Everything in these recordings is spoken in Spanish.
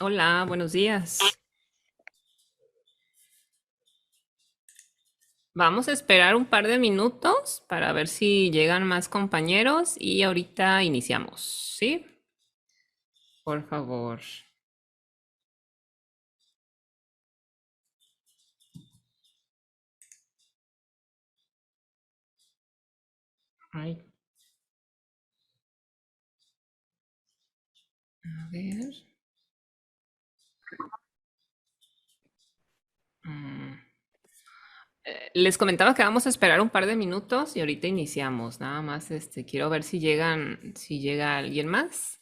Hola, buenos días. Vamos a esperar un par de minutos para ver si llegan más compañeros y ahorita iniciamos, ¿sí? Por favor. Ay, a ver. Mm, Les comentaba que vamos a esperar un par de minutos y ahorita iniciamos. Nada más, quiero ver si llega alguien más.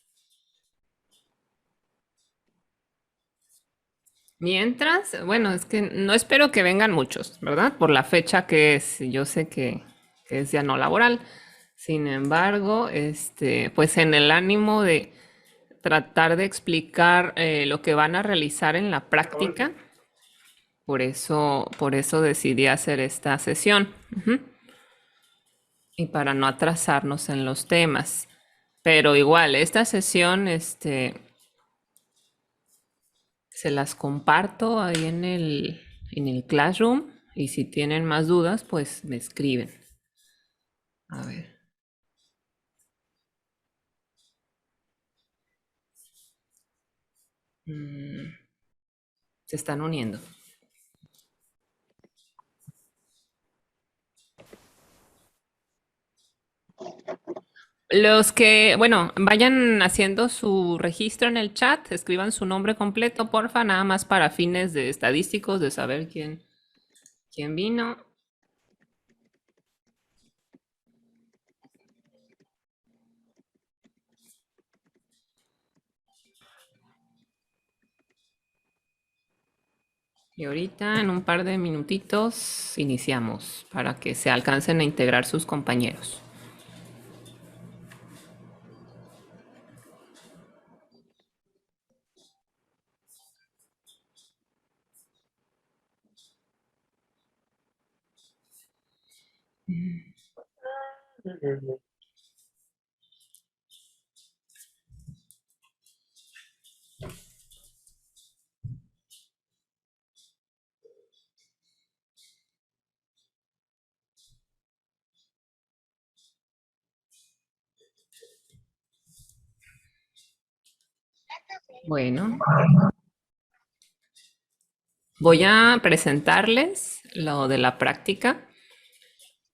Mientras, bueno, es que no espero que vengan muchos, ¿verdad? Por la fecha que es, yo sé que es ya no laboral. Sin embargo, pues en el ánimo de tratar de explicar lo que van a realizar en la práctica, por eso decidí hacer esta sesión y para no atrasarnos en los temas. Pero igual, esta sesión, se las comparto ahí en el Classroom y si tienen más dudas, pues me escriben. A ver. Se están uniendo. Los que, bueno, vayan haciendo su registro en el chat, escriban su nombre completo, porfa, nada más para fines de estadísticos, de saber quién vino. Y ahorita, en un par de minutitos, iniciamos para que se alcancen a integrar sus compañeros. Bueno, voy a presentarles lo de la práctica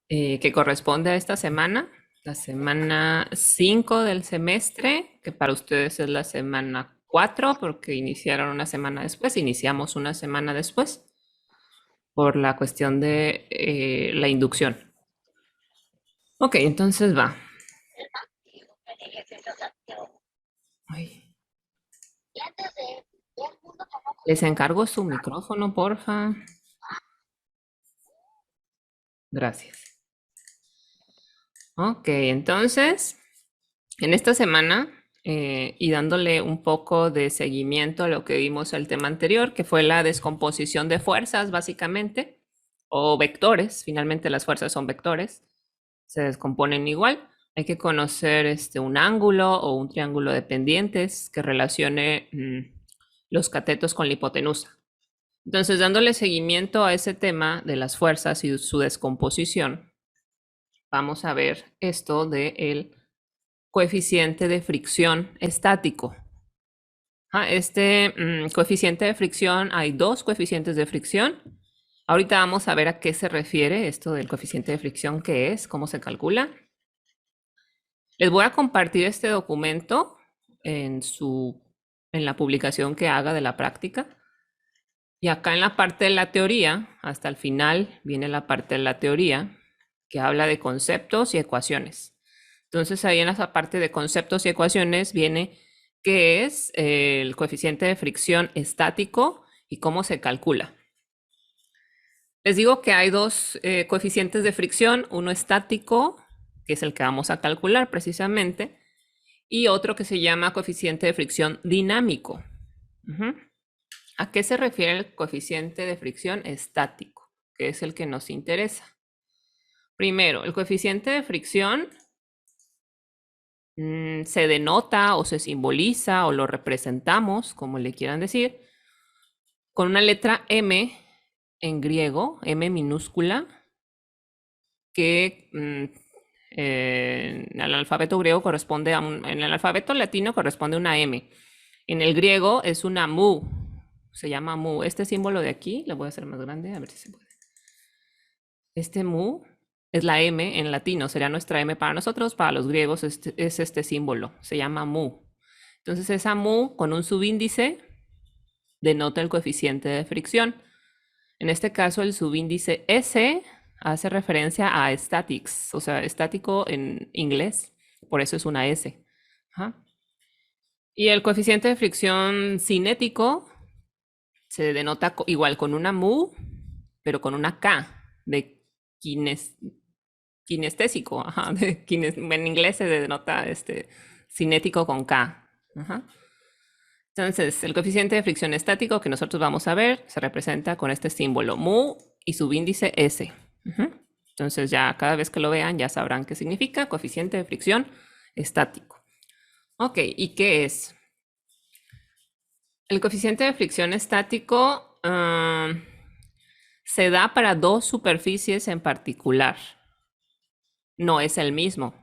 que corresponde a esta semana, la semana 5 del semestre, que para ustedes es la semana 4 porque iniciaron una semana después, iniciamos una semana después, por la cuestión de la inducción. Ok, entonces va. Ay, les encargo su micrófono, porfa. Gracias. Ok, entonces, en esta semana, y dándole un poco de seguimiento a lo que vimos el tema anterior, que fue la descomposición de fuerzas, básicamente, o vectores, finalmente las fuerzas son vectores, se descomponen igual. Hay que conocer un ángulo o un triángulo de pendientes que relacione los catetos con la hipotenusa. Entonces, dándole seguimiento a ese tema de las fuerzas y su descomposición, vamos a ver esto del coeficiente de fricción estático. Coeficiente de fricción, hay dos coeficientes de fricción. Ahorita vamos a ver a qué se refiere esto del coeficiente de fricción, qué es, cómo se calcula. Les voy a compartir este documento en la publicación que haga de la práctica. Y acá en la parte de la teoría, hasta el final viene la parte de la teoría que habla de conceptos y ecuaciones. Entonces ahí en esa parte de conceptos y ecuaciones viene qué es el coeficiente de fricción estático y cómo se calcula. Les digo que hay dos coeficientes de fricción, uno estático, que es el que vamos a calcular precisamente, y otro que se llama coeficiente de fricción dinámico. ¿A qué se refiere el coeficiente de fricción estático? Que es el que nos interesa. Primero, el coeficiente de fricción Se denota o se simboliza o lo representamos, como le quieran decir, con una letra M en griego, M minúscula, que en el alfabeto griego corresponde a en el alfabeto latino corresponde a una M. En el griego es una mu, se llama mu. Este símbolo de aquí, lo voy a hacer más grande, a ver si se puede. Este mu es la M en latino, sería nuestra M para nosotros, para los griegos es este símbolo, se llama mu. Entonces esa mu con un subíndice denota el coeficiente de fricción. En este caso el subíndice S hace referencia a statics, o sea, estático en inglés, por eso es una S. Ajá. Y el coeficiente de fricción cinético se denota igual con una mu, pero con una K de kinestésico, ajá, en inglés se denota cinético con K. Ajá. Entonces, el coeficiente de fricción estático que nosotros vamos a ver se representa con este símbolo mu y subíndice S. Entonces, ya cada vez que lo vean ya sabrán qué significa coeficiente de fricción estático. Ok, ¿y qué es? El coeficiente de fricción estático se da para dos superficies en particular. No es el mismo.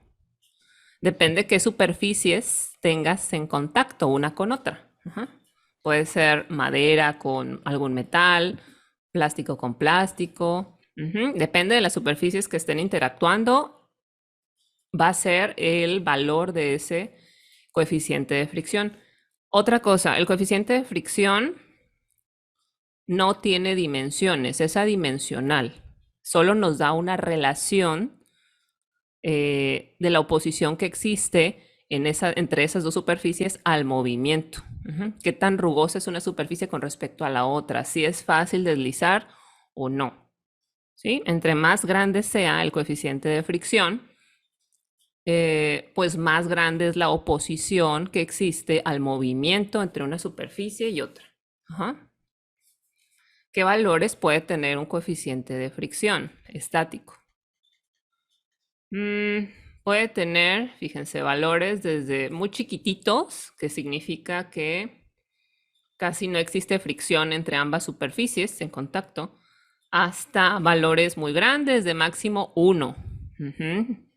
Depende qué superficies tengas en contacto una con otra. Puede ser madera con algún metal, plástico con plástico. Depende de las superficies que estén interactuando, va a ser el valor de ese coeficiente de fricción. Otra cosa, el coeficiente de fricción no tiene dimensiones, es adimensional. Solo nos da una relación de la oposición que existe entre esas dos superficies al movimiento. ¿Qué tan rugosa es una superficie con respecto a la otra? Si es fácil deslizar o no. ¿Sí? Entre más grande sea el coeficiente de fricción, pues más grande es la oposición que existe al movimiento entre una superficie y otra. ¿Qué valores puede tener un coeficiente de fricción estático? Puede tener, fíjense, valores desde muy chiquititos, que significa que casi no existe fricción entre ambas superficies en contacto, hasta valores muy grandes de máximo 1.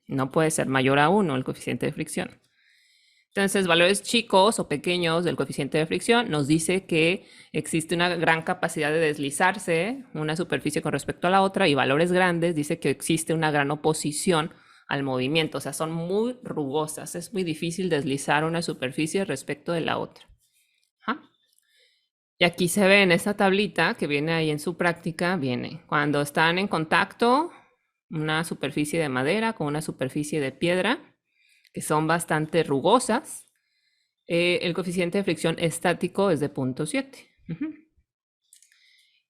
No puede ser mayor a 1 el coeficiente de fricción. Entonces, valores chicos o pequeños del coeficiente de fricción nos dice que existe una gran capacidad de deslizarse una superficie con respecto a la otra, y valores grandes dice que existe una gran oposición al movimiento, o sea, son muy rugosas, es muy difícil deslizar una superficie respecto de la otra. Y aquí se ve en esta tablita que viene ahí en su práctica, viene cuando están en contacto una superficie de madera con una superficie de piedra, que son bastante rugosas, el coeficiente de fricción estático es de 0.7.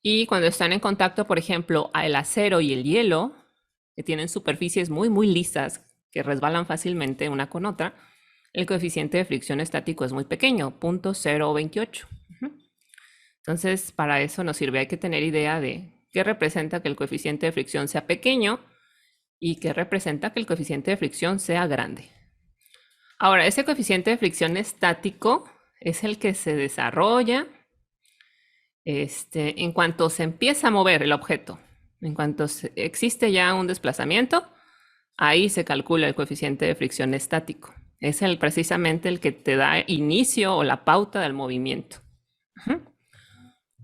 Y cuando están en contacto, por ejemplo, el acero y el hielo, que tienen superficies muy, muy lisas, que resbalan fácilmente una con otra, el coeficiente de fricción estático es muy pequeño, 0.028. Entonces, para eso nos sirve, hay que tener idea de qué representa que el coeficiente de fricción sea pequeño y qué representa que el coeficiente de fricción sea grande. Ahora, ese coeficiente de fricción estático es el que se desarrolla en cuanto se empieza a mover el objeto. En cuanto existe ya un desplazamiento, ahí se calcula el coeficiente de fricción estático. Es precisamente el que te da inicio o la pauta del movimiento.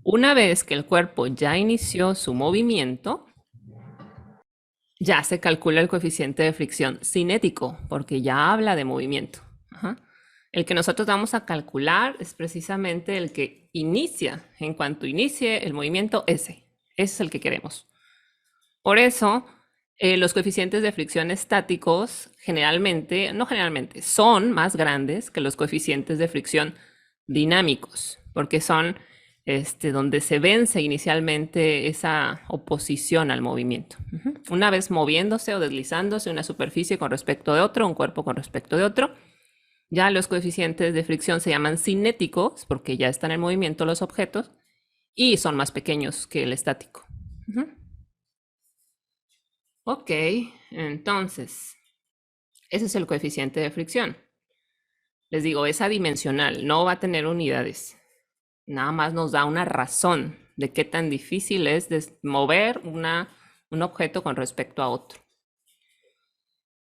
Una vez que el cuerpo ya inició su movimiento, ya se calcula el coeficiente de fricción cinético, porque ya habla de movimiento. El que nosotros vamos a calcular es precisamente el que inicia. En cuanto inicie el movimiento, ese es el que queremos. Por eso, los coeficientes de fricción estáticos no generalmente, son más grandes que los coeficientes de fricción dinámicos, porque son donde se vence inicialmente esa oposición al movimiento. Una vez moviéndose o deslizándose una superficie con respecto de otro, un cuerpo con respecto de otro, ya los coeficientes de fricción se llaman cinéticos, porque ya están en movimiento los objetos, y son más pequeños que el estático. Ok, entonces, ese es el coeficiente de fricción. Les digo, es adimensional, no va a tener unidades. Nada más nos da una razón de qué tan difícil es mover un objeto con respecto a otro.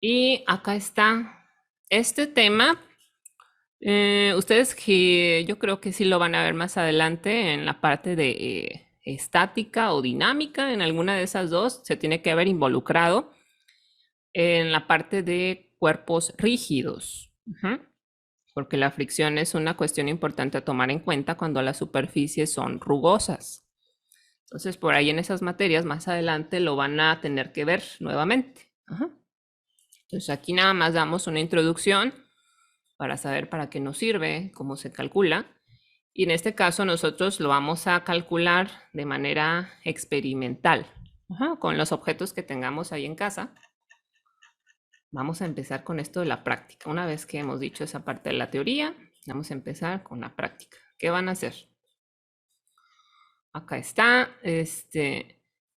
Y acá está este tema. Ustedes que yo creo que sí lo van a ver más adelante en la parte de estática o dinámica, en alguna de esas dos, se tiene que haber involucrado en la parte de cuerpos rígidos. Porque la fricción es una cuestión importante a tomar en cuenta cuando las superficies son rugosas. Entonces, por ahí en esas materias, más adelante lo van a tener que ver nuevamente. Entonces, aquí nada más damos una introducción para saber para qué nos sirve, cómo se calcula. Y en este caso nosotros lo vamos a calcular de manera experimental, con los objetos que tengamos ahí en casa. Vamos a empezar con esto de la práctica. Una vez que hemos dicho esa parte de la teoría, vamos a empezar con la práctica. ¿Qué van a hacer? Acá está,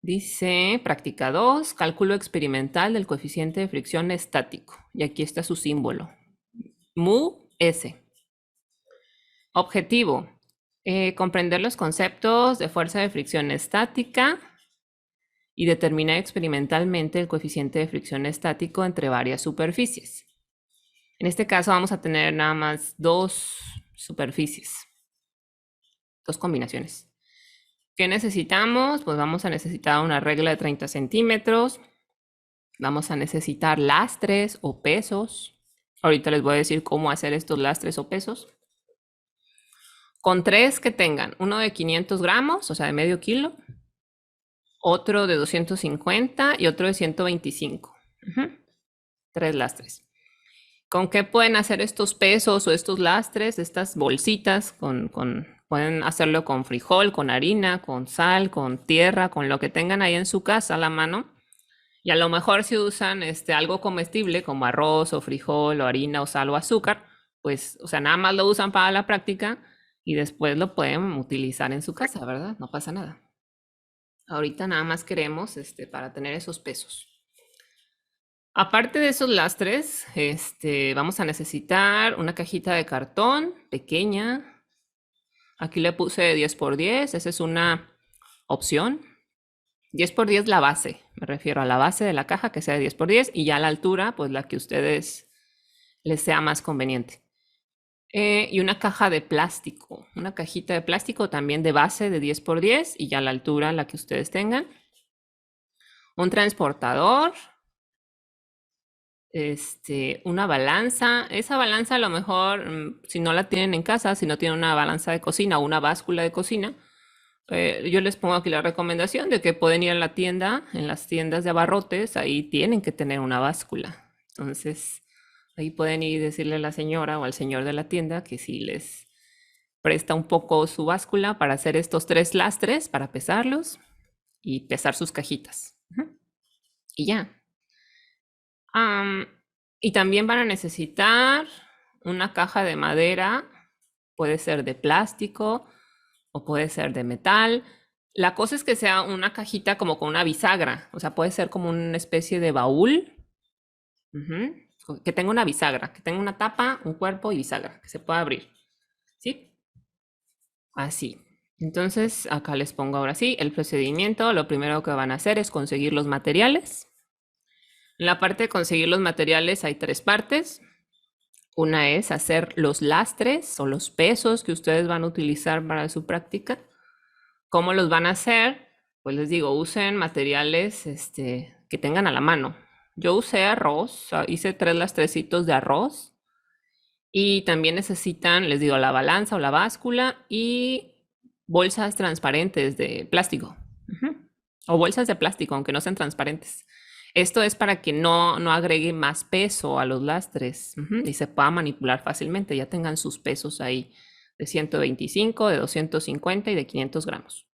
dice práctica 2, cálculo experimental del coeficiente de fricción estático. Y aquí está su símbolo, mu S. Objetivo, comprender los conceptos de fuerza de fricción estática y determinar experimentalmente el coeficiente de fricción estático entre varias superficies. En este caso vamos a tener nada más dos superficies, dos combinaciones. ¿Qué necesitamos? Pues vamos a necesitar una regla de 30 centímetros. Vamos a necesitar lastres o pesos. Ahorita les voy a decir cómo hacer estos lastres o pesos. Con tres que tengan, uno de 500 gramos, o sea, de medio kilo, otro de 250 y otro de 125. Tres lastres. ¿Con qué pueden hacer estos pesos o estos lastres, estas bolsitas? Pueden hacerlo con frijol, con harina, con sal, con tierra, con lo que tengan ahí en su casa a la mano. Y a lo mejor si usan algo comestible como arroz o frijol o harina o sal o azúcar, pues, o sea, nada más lo usan para la práctica y después lo pueden utilizar en su casa, ¿verdad? No pasa nada. Ahorita nada más queremos para tener esos pesos. Aparte de esos lastres, vamos a necesitar una cajita de cartón pequeña. Aquí le puse 10 por 10, esa es una opción. 10 por 10 la base, me refiero a la base de la caja que sea de 10 por 10 y ya la altura, pues la que a ustedes les sea más conveniente. Y una caja de plástico, una cajita de plástico también de base de 10 por 10 y ya la altura la que ustedes tengan. Un transportador, una balanza. Esa balanza a lo mejor, si no la tienen en casa, si no tienen una balanza de cocina o una báscula de cocina, yo les pongo aquí la recomendación de que pueden ir a la tienda, en las tiendas de abarrotes, ahí tienen que tener una báscula. Entonces, ahí pueden ir y decirle a la señora o al señor de la tienda que si les presta un poco su báscula para hacer estos tres lastres, para pesarlos y pesar sus cajitas. Y ya. Y también van a necesitar una caja de madera, puede ser de plástico o puede ser de metal. La cosa es que sea una cajita como con una bisagra, o sea, puede ser como una especie de baúl, que tenga una bisagra, que tenga una tapa, un cuerpo y bisagra, que se pueda abrir. ¿Sí? Así. Entonces, acá les pongo ahora sí el procedimiento. Lo primero que van a hacer es conseguir los materiales. En la parte de conseguir los materiales hay tres partes. Una es hacer los lastres o los pesos que ustedes van a utilizar para su práctica. ¿Cómo los van a hacer? Pues les digo, usen materiales que tengan a la mano. Yo usé arroz, hice tres lastrecitos de arroz. Y también necesitan, les digo, la balanza o la báscula y bolsas transparentes de plástico. O bolsas de plástico, aunque no sean transparentes. Esto es para que no agregue más peso a los lastres y se pueda manipular fácilmente. Ya tengan sus pesos ahí de 125, de 250 y de 500 gramos.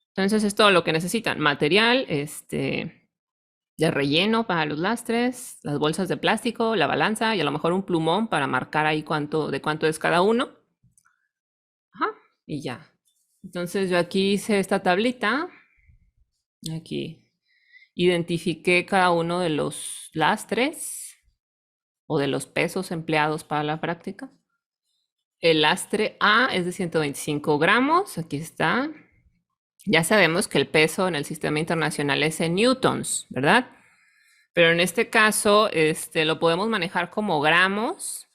Entonces es todo lo que necesitan. Material de relleno para los lastres, las bolsas de plástico, la balanza y a lo mejor un plumón para marcar ahí de cuánto es cada uno. Y ya. Entonces yo aquí hice esta tablita. Aquí identifiqué cada uno de los lastres o de los pesos empleados para la práctica. El lastre A es de 125 gramos, aquí está. Ya sabemos que el peso en el sistema internacional es en newtons, ¿verdad? Pero en este caso, lo podemos manejar como gramos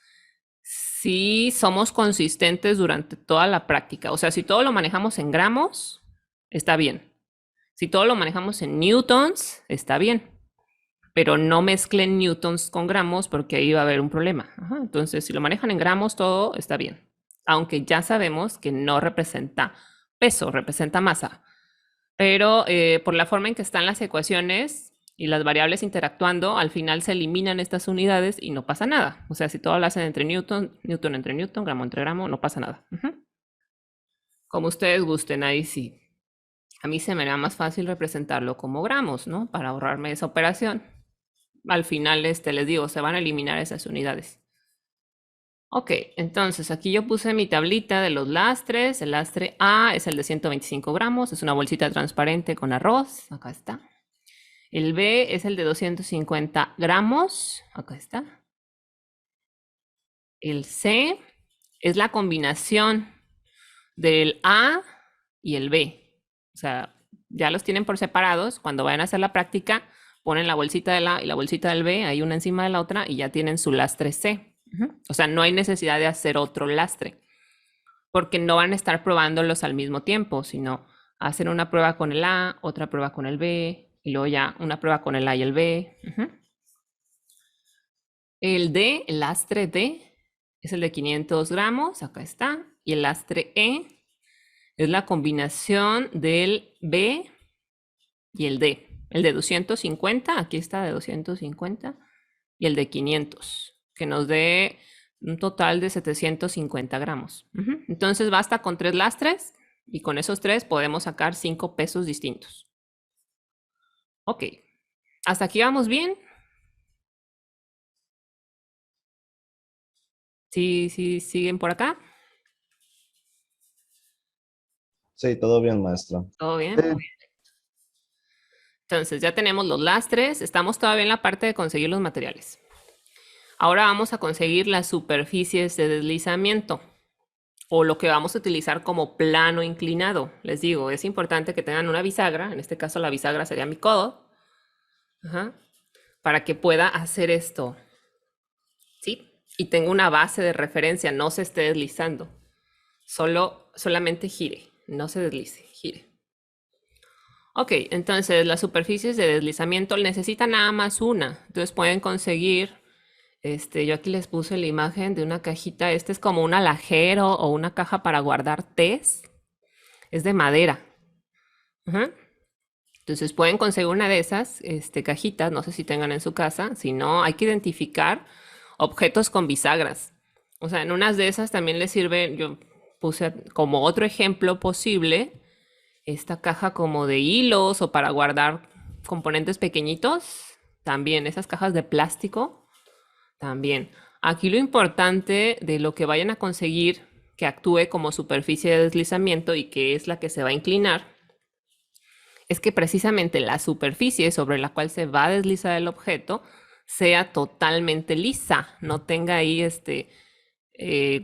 si somos consistentes durante toda la práctica. O sea, si todo lo manejamos en gramos, está bien. Si todo lo manejamos en newtons, está bien. Pero no mezclen newtons con gramos porque ahí va a haber un problema. Ajá, entonces, si lo manejan en gramos, todo está bien. Aunque ya sabemos que no representa peso, representa masa. Pero por la forma en que están las ecuaciones y las variables interactuando, al final se eliminan estas unidades y no pasa nada. O sea, si todo lo hacen entre newton, newton entre newton, gramo entre gramo, no pasa nada. Como ustedes gusten, ahí sí. A mí se me hará más fácil representarlo como gramos, ¿no? Para ahorrarme esa operación. Al final, les digo, se van a eliminar esas unidades. Ok, entonces aquí yo puse mi tablita de los lastres. El lastre A es el de 125 gramos, es una bolsita transparente con arroz. Acá está. El B es el de 250 gramos. Acá está. El C es la combinación del A y el B. O sea, ya los tienen por separados. Cuando vayan a hacer la práctica, ponen la bolsita del A y la bolsita del B, ahí una encima de la otra, y ya tienen su lastre C. O sea, no hay necesidad de hacer otro lastre, porque no van a estar probándolos al mismo tiempo, sino hacer una prueba con el A, otra prueba con el B, y luego ya una prueba con el A y el B. El D, el lastre D, es el de 500 gramos, acá está, y el lastre E es la combinación del B y el D. El de 250, aquí está de 250, y el de 500, que nos dé un total de 750 gramos. Entonces basta con 3 lastres y con esos 3 podemos sacar 5 pesos distintos. Ok, hasta aquí vamos bien. ¿Sí, siguen por acá? Sí, todo bien, maestra. ¿Todo bien? Entonces ya tenemos los lastres, estamos todavía en la parte de conseguir los materiales. Ahora vamos a conseguir las superficies de deslizamiento o lo que vamos a utilizar como plano inclinado. Les digo, es importante que tengan una bisagra, en este caso la bisagra sería mi codo, para que pueda hacer esto, ¿sí? Y tenga una base de referencia, no se esté deslizando. Solamente gire, no se deslice, gire. Ok, entonces las superficies de deslizamiento necesitan nada más una. Entonces pueden conseguir, yo aquí les puse la imagen de una cajita. Este es como un alajero o una caja para guardar tés. Es de madera. Entonces pueden conseguir una de esas cajitas, no sé si tengan en su casa. Si no, hay que identificar objetos con bisagras. O sea, en unas de esas también les sirve, yo puse como otro ejemplo posible, esta caja como de hilos o para guardar componentes pequeñitos, también esas cajas de plástico, también. Aquí lo importante de lo que vayan a conseguir que actúe como superficie de deslizamiento y que es la que se va a inclinar, es que precisamente la superficie sobre la cual se va a deslizar el objeto sea totalmente lisa, no tenga ahí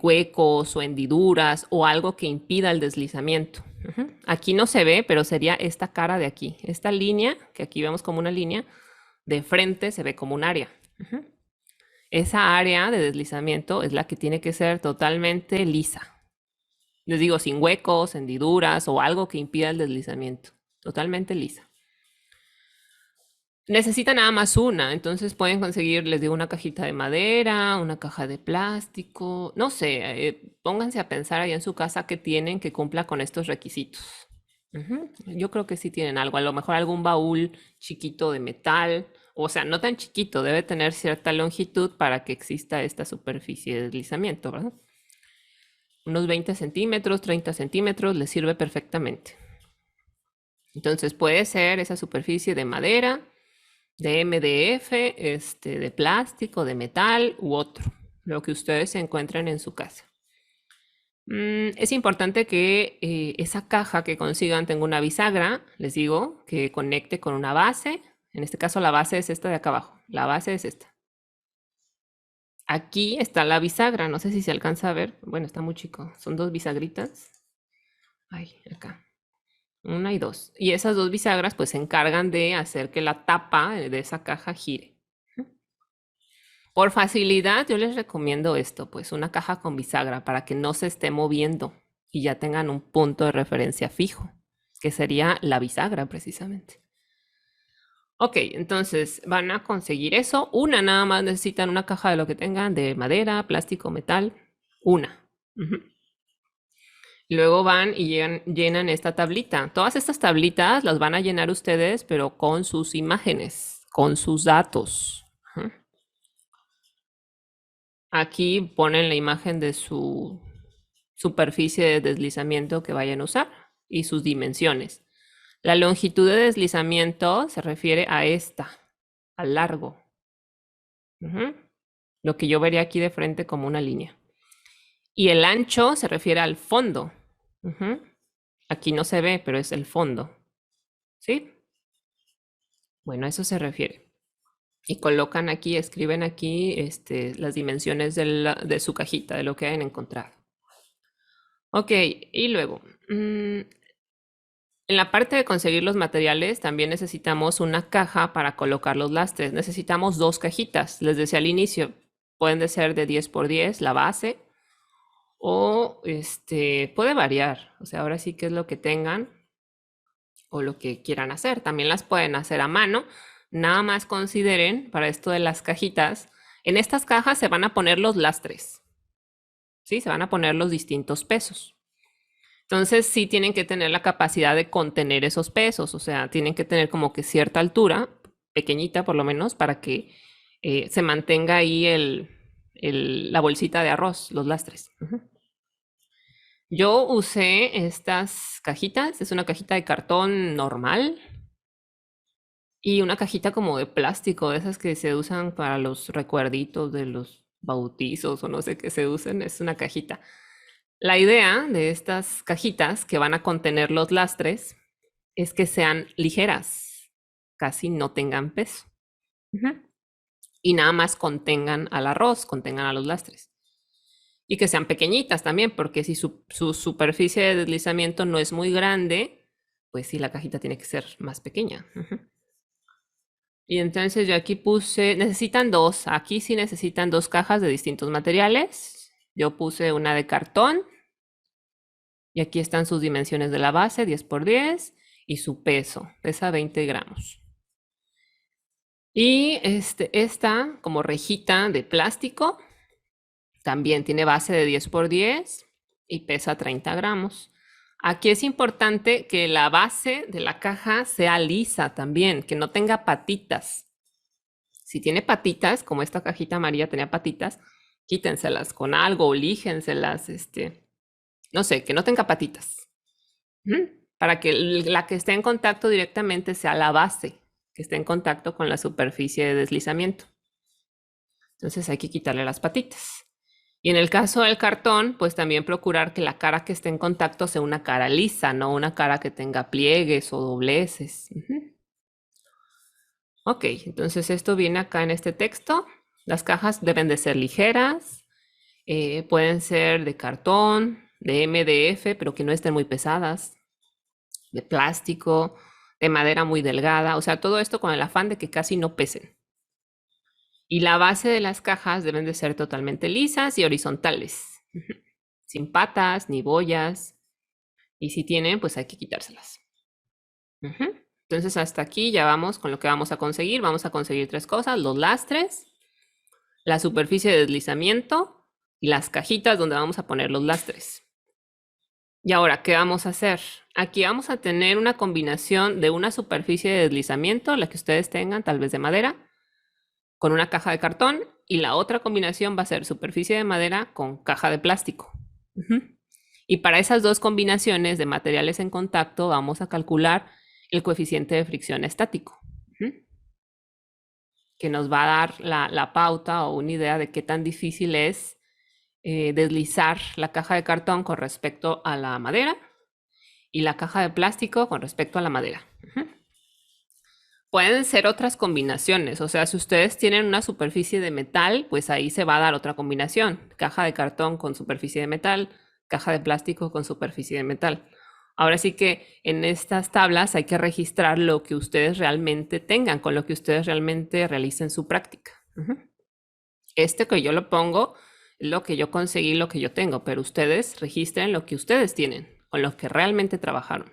huecos o hendiduras o algo que impida el deslizamiento. Aquí no se ve, pero sería esta cara de aquí. Esta línea, que aquí vemos como una línea, de frente se ve como un área. Esa área de deslizamiento es la que tiene que ser totalmente lisa. Les digo, sin huecos, hendiduras o algo que impida el deslizamiento. Totalmente lisa. Necesita nada más una, entonces pueden conseguir, les digo, una cajita de madera, una caja de plástico, no sé, pónganse a pensar ahí en su casa qué tienen que cumpla con estos requisitos. Yo creo que sí tienen algo, a lo mejor algún baúl chiquito de metal, o sea, no tan chiquito, debe tener cierta longitud para que exista esta superficie de deslizamiento, ¿verdad? Unos 20 centímetros, 30 centímetros les sirve perfectamente. Entonces puede ser esa superficie de madera, de MDF, de plástico, de metal u otro, lo que ustedes se encuentren en su casa. Es importante que esa caja que consigan tenga una bisagra, les digo, que conecte con una base. En este caso la base es esta de acá abajo, la base es esta. Aquí está la bisagra, no sé si se alcanza a ver. Bueno, está muy chico. Son dos bisagritas. Ay, acá. Una y dos. Y esas dos bisagras pues se encargan de hacer que la tapa de esa caja gire. Por facilidad, yo les recomiendo esto, pues una caja con bisagra para que no se esté moviendo y ya tengan un punto de referencia fijo, que sería la bisagra precisamente. Ok, entonces van a conseguir eso. Una nada más necesitan una caja de lo que tengan, de madera, plástico, metal. Una. Ujú. Luego van y llenan esta tablita. Todas estas tablitas las van a llenar ustedes, pero con sus imágenes, con sus datos. Ujú. Aquí ponen la imagen de su superficie de deslizamiento que vayan a usar y sus dimensiones. La longitud de deslizamiento se refiere a esta, al largo. Ujú. Lo que yo vería aquí de frente como una línea. Y el ancho se refiere al fondo. Ujú. Aquí no se ve, pero es el fondo. ¿Sí? Bueno, a eso se refiere. Y colocan aquí, escriben aquí las dimensiones de su cajita, de lo que hayan encontrado. Ok, y luego, en la parte de conseguir los materiales, también necesitamos una caja para colocar los lastres. Necesitamos dos cajitas. Les decía al inicio, pueden de ser de 10 por 10, la base, o puede variar. O sea, ahora sí que es lo que tengan o lo que quieran hacer. También las pueden hacer a mano. Nada más consideren para esto de las cajitas. En estas cajas se van a poner los lastres. ¿Sí? Se van a poner los distintos pesos. Entonces sí tienen que tener la capacidad de contener esos pesos, o sea, tienen que tener como que cierta altura, pequeñita por lo menos, para que se mantenga ahí la bolsita de arroz, los lastres. Ujú. Yo usé estas cajitas, es una cajita de cartón normal y una cajita como de plástico, de esas que se usan para los recuerditos de los bautizos o no sé qué se usen, es una cajita. La idea de estas cajitas que van a contener los lastres es que sean ligeras, casi no tengan peso. Ujú. Y nada más contengan al arroz, contengan a los lastres. Y que sean pequeñitas también, porque si su superficie de deslizamiento no es muy grande, pues sí, la cajita tiene que ser más pequeña. Ujú. Y entonces yo aquí puse, necesitan dos, aquí sí necesitan dos cajas de distintos materiales. Yo puse una de cartón y aquí están sus dimensiones de la base, 10 por 10, y su peso, pesa 20 gramos. Y esta como rejita de plástico también tiene base de 10 por 10 y pesa 30 gramos. Aquí es importante que la base de la caja sea lisa también, que no tenga patitas. Si tiene patitas, como esta cajita amarilla tenía patitas, quítenselas con algo o líjenselas, no sé, que no tenga patitas. Para que la que esté en contacto directamente sea la base, que esté en contacto con la superficie de deslizamiento. Entonces hay que quitarle las patitas. Y en el caso del cartón, pues también procurar que la cara que esté en contacto sea una cara lisa, no una cara que tenga pliegues o dobleces. Ok, entonces esto viene acá en este texto. Las cajas deben de ser ligeras, pueden ser de cartón, de MDF, pero que no estén muy pesadas, de plástico, de madera muy delgada, o sea, todo esto con el afán de que casi no pesen. Y la base de las cajas deben de ser totalmente lisas y horizontales, sin patas ni boyas. Y si tienen, pues hay que quitárselas. Entonces hasta aquí ya vamos con lo que vamos a conseguir. Vamos a conseguir tres cosas: los lastres, la superficie de deslizamiento y las cajitas donde vamos a poner los lastres. Y ahora, ¿qué vamos a hacer? Aquí vamos a tener una combinación de una superficie de deslizamiento, la que ustedes tengan, tal vez de madera, con una caja de cartón, y la otra combinación va a ser superficie de madera con caja de plástico. Y para esas dos combinaciones de materiales en contacto vamos a calcular el coeficiente de fricción estático, que nos va a dar la pauta o una idea de qué tan difícil es deslizar la caja de cartón con respecto a la madera y la caja de plástico con respecto a la madera. Pueden ser otras combinaciones, o sea, si ustedes tienen una superficie de metal, pues ahí se va a dar otra combinación. Caja de cartón con superficie de metal, caja de plástico con superficie de metal. Ahora sí que en estas tablas hay que registrar lo que ustedes realmente tengan, con lo que ustedes realmente realicen su práctica. Este que yo lo pongo es lo que yo conseguí, lo que yo tengo, pero ustedes registren lo que ustedes tienen, con lo que realmente trabajaron.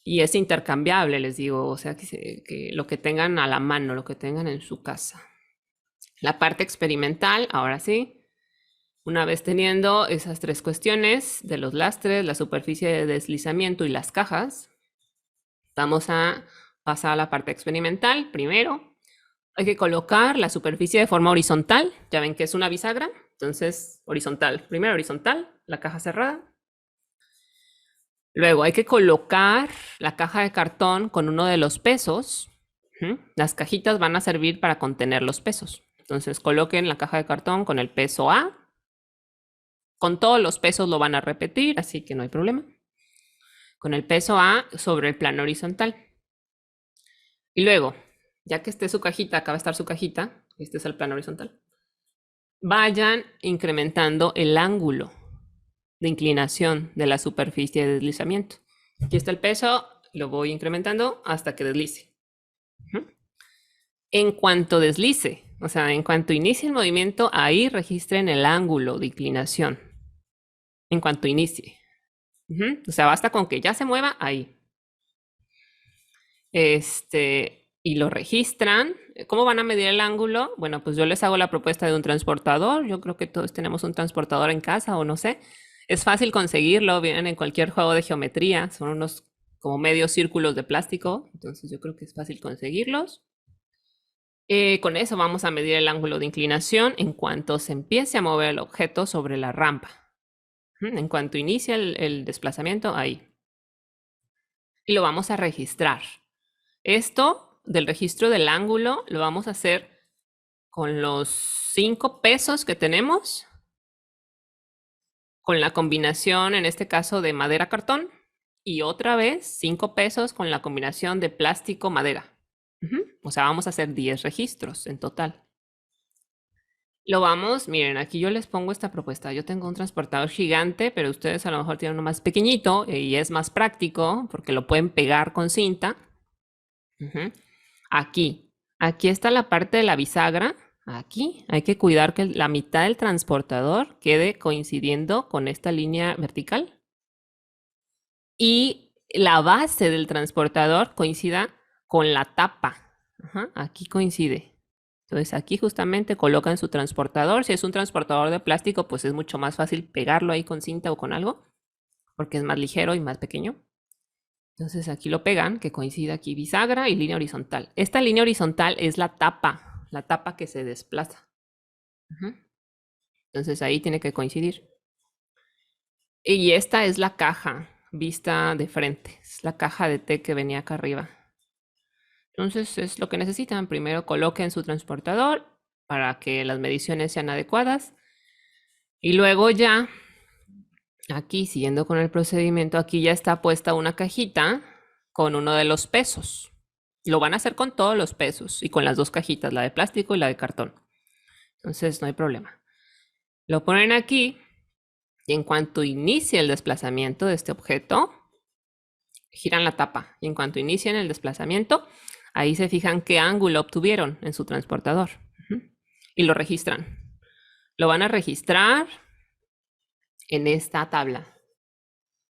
Y es intercambiable, les digo, o sea, que lo que tengan a la mano, lo que tengan en su casa. La parte experimental, ahora sí, una vez teniendo esas tres cuestiones de los lastres, la superficie de deslizamiento y las cajas, vamos a pasar a la parte experimental. Primero, hay que colocar la superficie de forma horizontal. Ya ven que es una bisagra, entonces horizontal. Primero horizontal, la caja cerrada. Luego hay que colocar la caja de cartón con uno de los pesos. Las cajitas van a servir para contener los pesos. Entonces coloquen la caja de cartón con el peso A. Con todos los pesos lo van a repetir, así que no hay problema. Con el peso A sobre el plano horizontal. Y luego, ya que esté su cajita, acá va a estar su cajita, este es el plano horizontal, vayan incrementando el ángulo de inclinación de la superficie de deslizamiento. Aquí está el peso, lo voy incrementando hasta que deslice. En cuanto deslice, o sea, en cuanto inicie el movimiento, ahí registren el ángulo de inclinación. En cuanto inicie. O sea, basta con que ya se mueva ahí. Y lo registran. ¿Cómo van a medir el ángulo? Bueno, pues yo les hago la propuesta de un transportador. Yo creo que todos tenemos un transportador en casa o no sé. Es fácil conseguirlo, vienen en cualquier juego de geometría. Son unos como medios círculos de plástico. Entonces yo creo que es fácil conseguirlos. Con eso vamos a medir el ángulo de inclinación en cuanto se empiece a mover el objeto sobre la rampa. En cuanto inicie el desplazamiento, ahí. Y lo vamos a registrar. Esto del registro del ángulo lo vamos a hacer con los 5 pesos que tenemos, con la combinación, en este caso, de madera-cartón, y otra vez 5 pesos con la combinación de plástico-madera. O sea, vamos a hacer 10 registros en total. Lo vamos, miren, aquí yo les pongo esta propuesta. Yo tengo un transportador gigante, pero ustedes a lo mejor tienen uno más pequeñito y es más práctico porque lo pueden pegar con cinta. Aquí está la parte de la bisagra. Aquí hay que cuidar que la mitad del transportador quede coincidiendo con esta línea vertical. Y la base del transportador coincida con la tapa. Aquí coincide. Entonces aquí justamente colocan su transportador. Si es un transportador de plástico, pues es mucho más fácil pegarlo ahí con cinta o con algo, porque es más ligero y más pequeño. Entonces aquí lo pegan, que coincida aquí bisagra y línea horizontal. Esta línea horizontal es la tapa que se desplaza. Entonces ahí tiene que coincidir. Y esta es la caja vista de frente. Es la caja de té que venía acá arriba. Entonces es lo que necesitan. Primero coloquen su transportador para que las mediciones sean adecuadas. Y luego ya, aquí siguiendo con el procedimiento, aquí ya está puesta una cajita con uno de los pesos. Lo van a hacer con todos los pesos y con las dos cajitas, la de plástico y la de cartón. Entonces no hay problema. Lo ponen aquí y en cuanto inicie el desplazamiento de este objeto, giran la tapa. Y en cuanto inicien el desplazamiento, ahí se fijan qué ángulo obtuvieron en su transportador. Y lo registran. Lo van a registrar en esta tabla.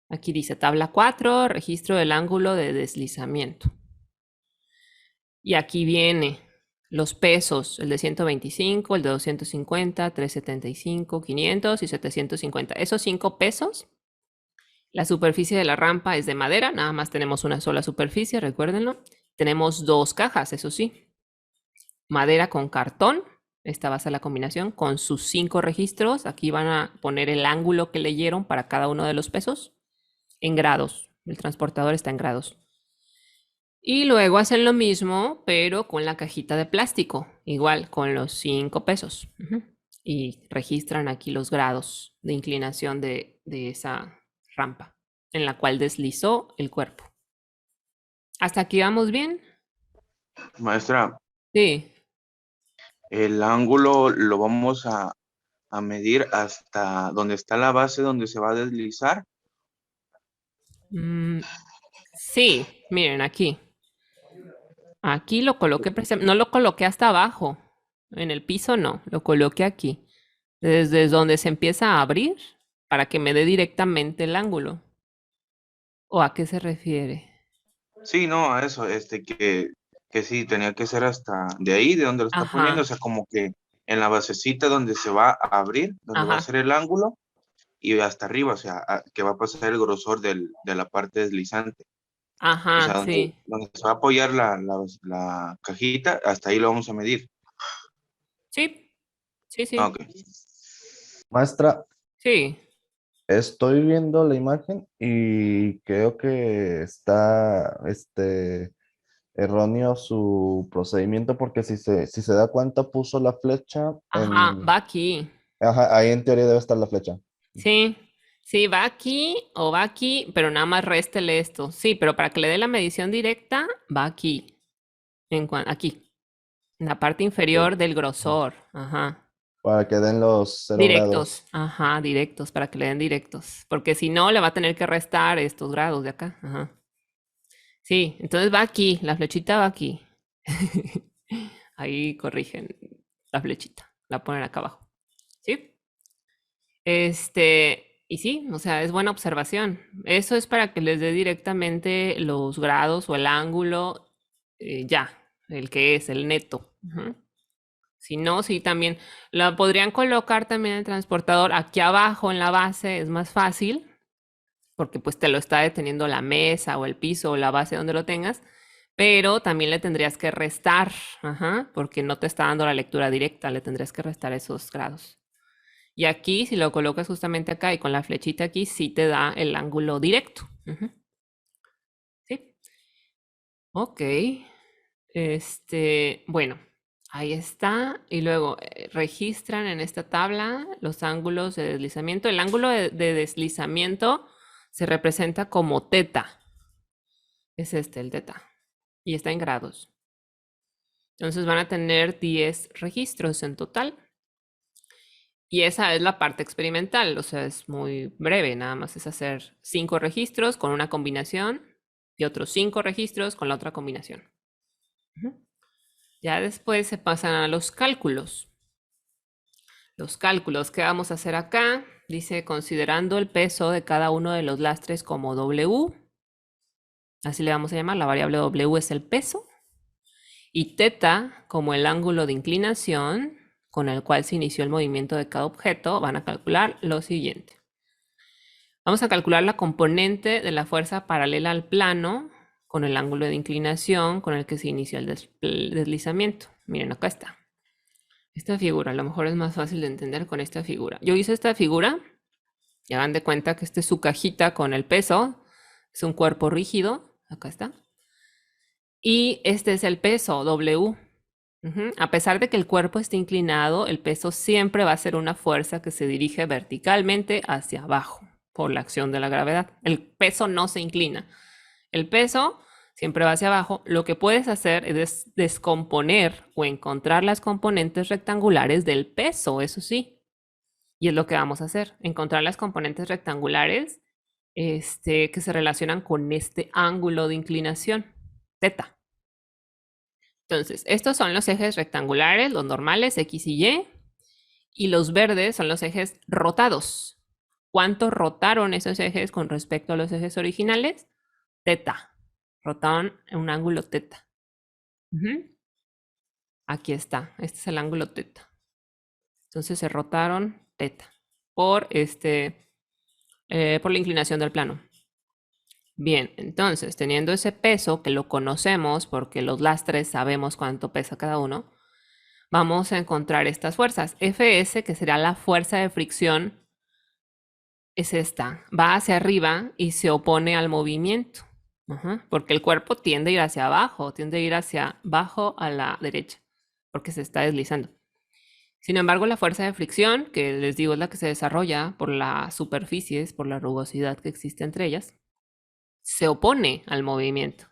Aquí dice tabla 4, registro del ángulo de deslizamiento. Y aquí viene los pesos, el de 125, el de 250, 375, 500 y 750. Esos 5 pesos, la superficie de la rampa es de madera, nada más tenemos una sola superficie, recuérdenlo. Tenemos 2 cajas, eso sí. Madera con cartón, esta va a ser la combinación, con sus 5 registros. Aquí van a poner el ángulo que leyeron para cada uno de los pesos en grados. El transportador está en grados. Y luego hacen lo mismo, pero con la cajita de plástico, igual con los 5 pesos. Y registran aquí los grados de inclinación de esa rampa en la cual deslizó el cuerpo. ¿Hasta aquí vamos bien? Maestra, Sí. el ángulo lo vamos a medir hasta donde está la base donde se va a deslizar. Mm, sí, miren aquí. Aquí lo coloqué, no lo coloqué hasta abajo. En el piso no, lo coloqué aquí. Desde donde se empieza a abrir para que me dé directamente el ángulo. ¿O a qué se refiere? Sí, no, a eso, que sí, tenía que ser hasta de ahí, de donde lo está poniendo, o Ajá, sea, como que en la basecita donde se va a abrir, donde va a ajá, ser el ángulo, y hasta arriba, o sea, que va a pasar el grosor de la parte deslizante. O ajá, sea, sí. donde se va a apoyar la cajita, hasta ahí lo vamos a medir. Sí, sí, Ah, sí. ok. Maestra, Sí. estoy viendo la imagen y creo que está erróneo su procedimiento porque si se da cuenta puso la flecha Ajá, va aquí. Ajá, ahí en teoría debe estar la flecha. Sí, sí, va aquí o va aquí, pero nada más réstele esto. Sí, pero para que le dé la medición directa, va aquí. Aquí, en la parte Ok. inferior del grosor. Ajá. Para que den los 0 grados. Directos. Ajá, directos, para que le den directos. Porque si no, le va a tener que restar estos grados de acá. Ajá. Sí, entonces va aquí, la flechita va aquí. Ahí corrigen la flechita, la ponen acá abajo. ¿Sí? Y sí, o sea, es buena observación. Eso es para que les dé directamente los grados o el ángulo, ya, el que es, el neto. Ujú. Si no, sí, también la podrían colocar también en el transportador aquí abajo en la base, es más fácil, porque pues te lo está deteniendo la mesa o el piso o la base donde lo tengas, pero también le tendrías que restar, ajá, porque no te está dando la lectura directa, le tendrías que restar esos grados. Y aquí, si lo colocas justamente acá y con la flechita aquí, sí te da el ángulo directo. Ujú. Sí. Ok. Bueno, ahí está. Y luego registran en esta tabla los ángulos de deslizamiento. El ángulo de deslizamiento se representa como teta. Es este, el teta. Y está en grados. Entonces van a tener 10 registros en total. Y esa es la parte experimental, o sea, es muy breve, nada más es hacer 5 registros con una combinación y otros 5 registros con la otra combinación. Ujú. Ya después se pasan a los cálculos. Los cálculos que vamos a hacer acá, dice considerando el peso de cada uno de los lastres como W, así le vamos a llamar, la variable W es el peso, y teta como el ángulo de inclinación con el cual se inició el movimiento de cada objeto, van a calcular lo siguiente. Vamos a calcular la componente de la fuerza paralela al plano con el ángulo de inclinación con el que se inició el deslizamiento. Miren, acá está. Esta figura, a lo mejor es más fácil de entender con esta figura. Yo hice esta figura, y hagan de cuenta que esta es su cajita con el peso, es un cuerpo rígido, acá está. Y este es el peso, W. A pesar de que el cuerpo esté inclinado, el peso siempre va a ser una fuerza que se dirige verticalmente hacia abajo por la acción de la gravedad. El peso no se inclina. El peso siempre va hacia abajo. Lo que puedes hacer es descomponer o encontrar las componentes rectangulares del peso, eso sí. Y es lo que vamos a hacer, encontrar las componentes rectangulares que se relacionan con este ángulo de inclinación, teta. Entonces, estos son los ejes rectangulares, los normales, X y los verdes son los ejes rotados. ¿Cuánto rotaron esos ejes con respecto a los ejes originales? Teta. Rotaron en un ángulo teta. Ujú. Aquí está, este es el ángulo teta. Entonces se rotaron teta por la inclinación del plano. Bien, entonces, teniendo ese peso que lo conocemos porque los lastres sabemos cuánto pesa cada uno, vamos a encontrar estas fuerzas. Fs, que será la fuerza de fricción, es esta. Va hacia arriba y se opone al movimiento. Porque el cuerpo tiende a ir hacia abajo, tiende a ir hacia abajo a la derecha, porque se está deslizando. Sin embargo, la fuerza de fricción, que les digo es la que se desarrolla por las superficies, por la rugosidad que existe entre ellas, se opone al movimiento.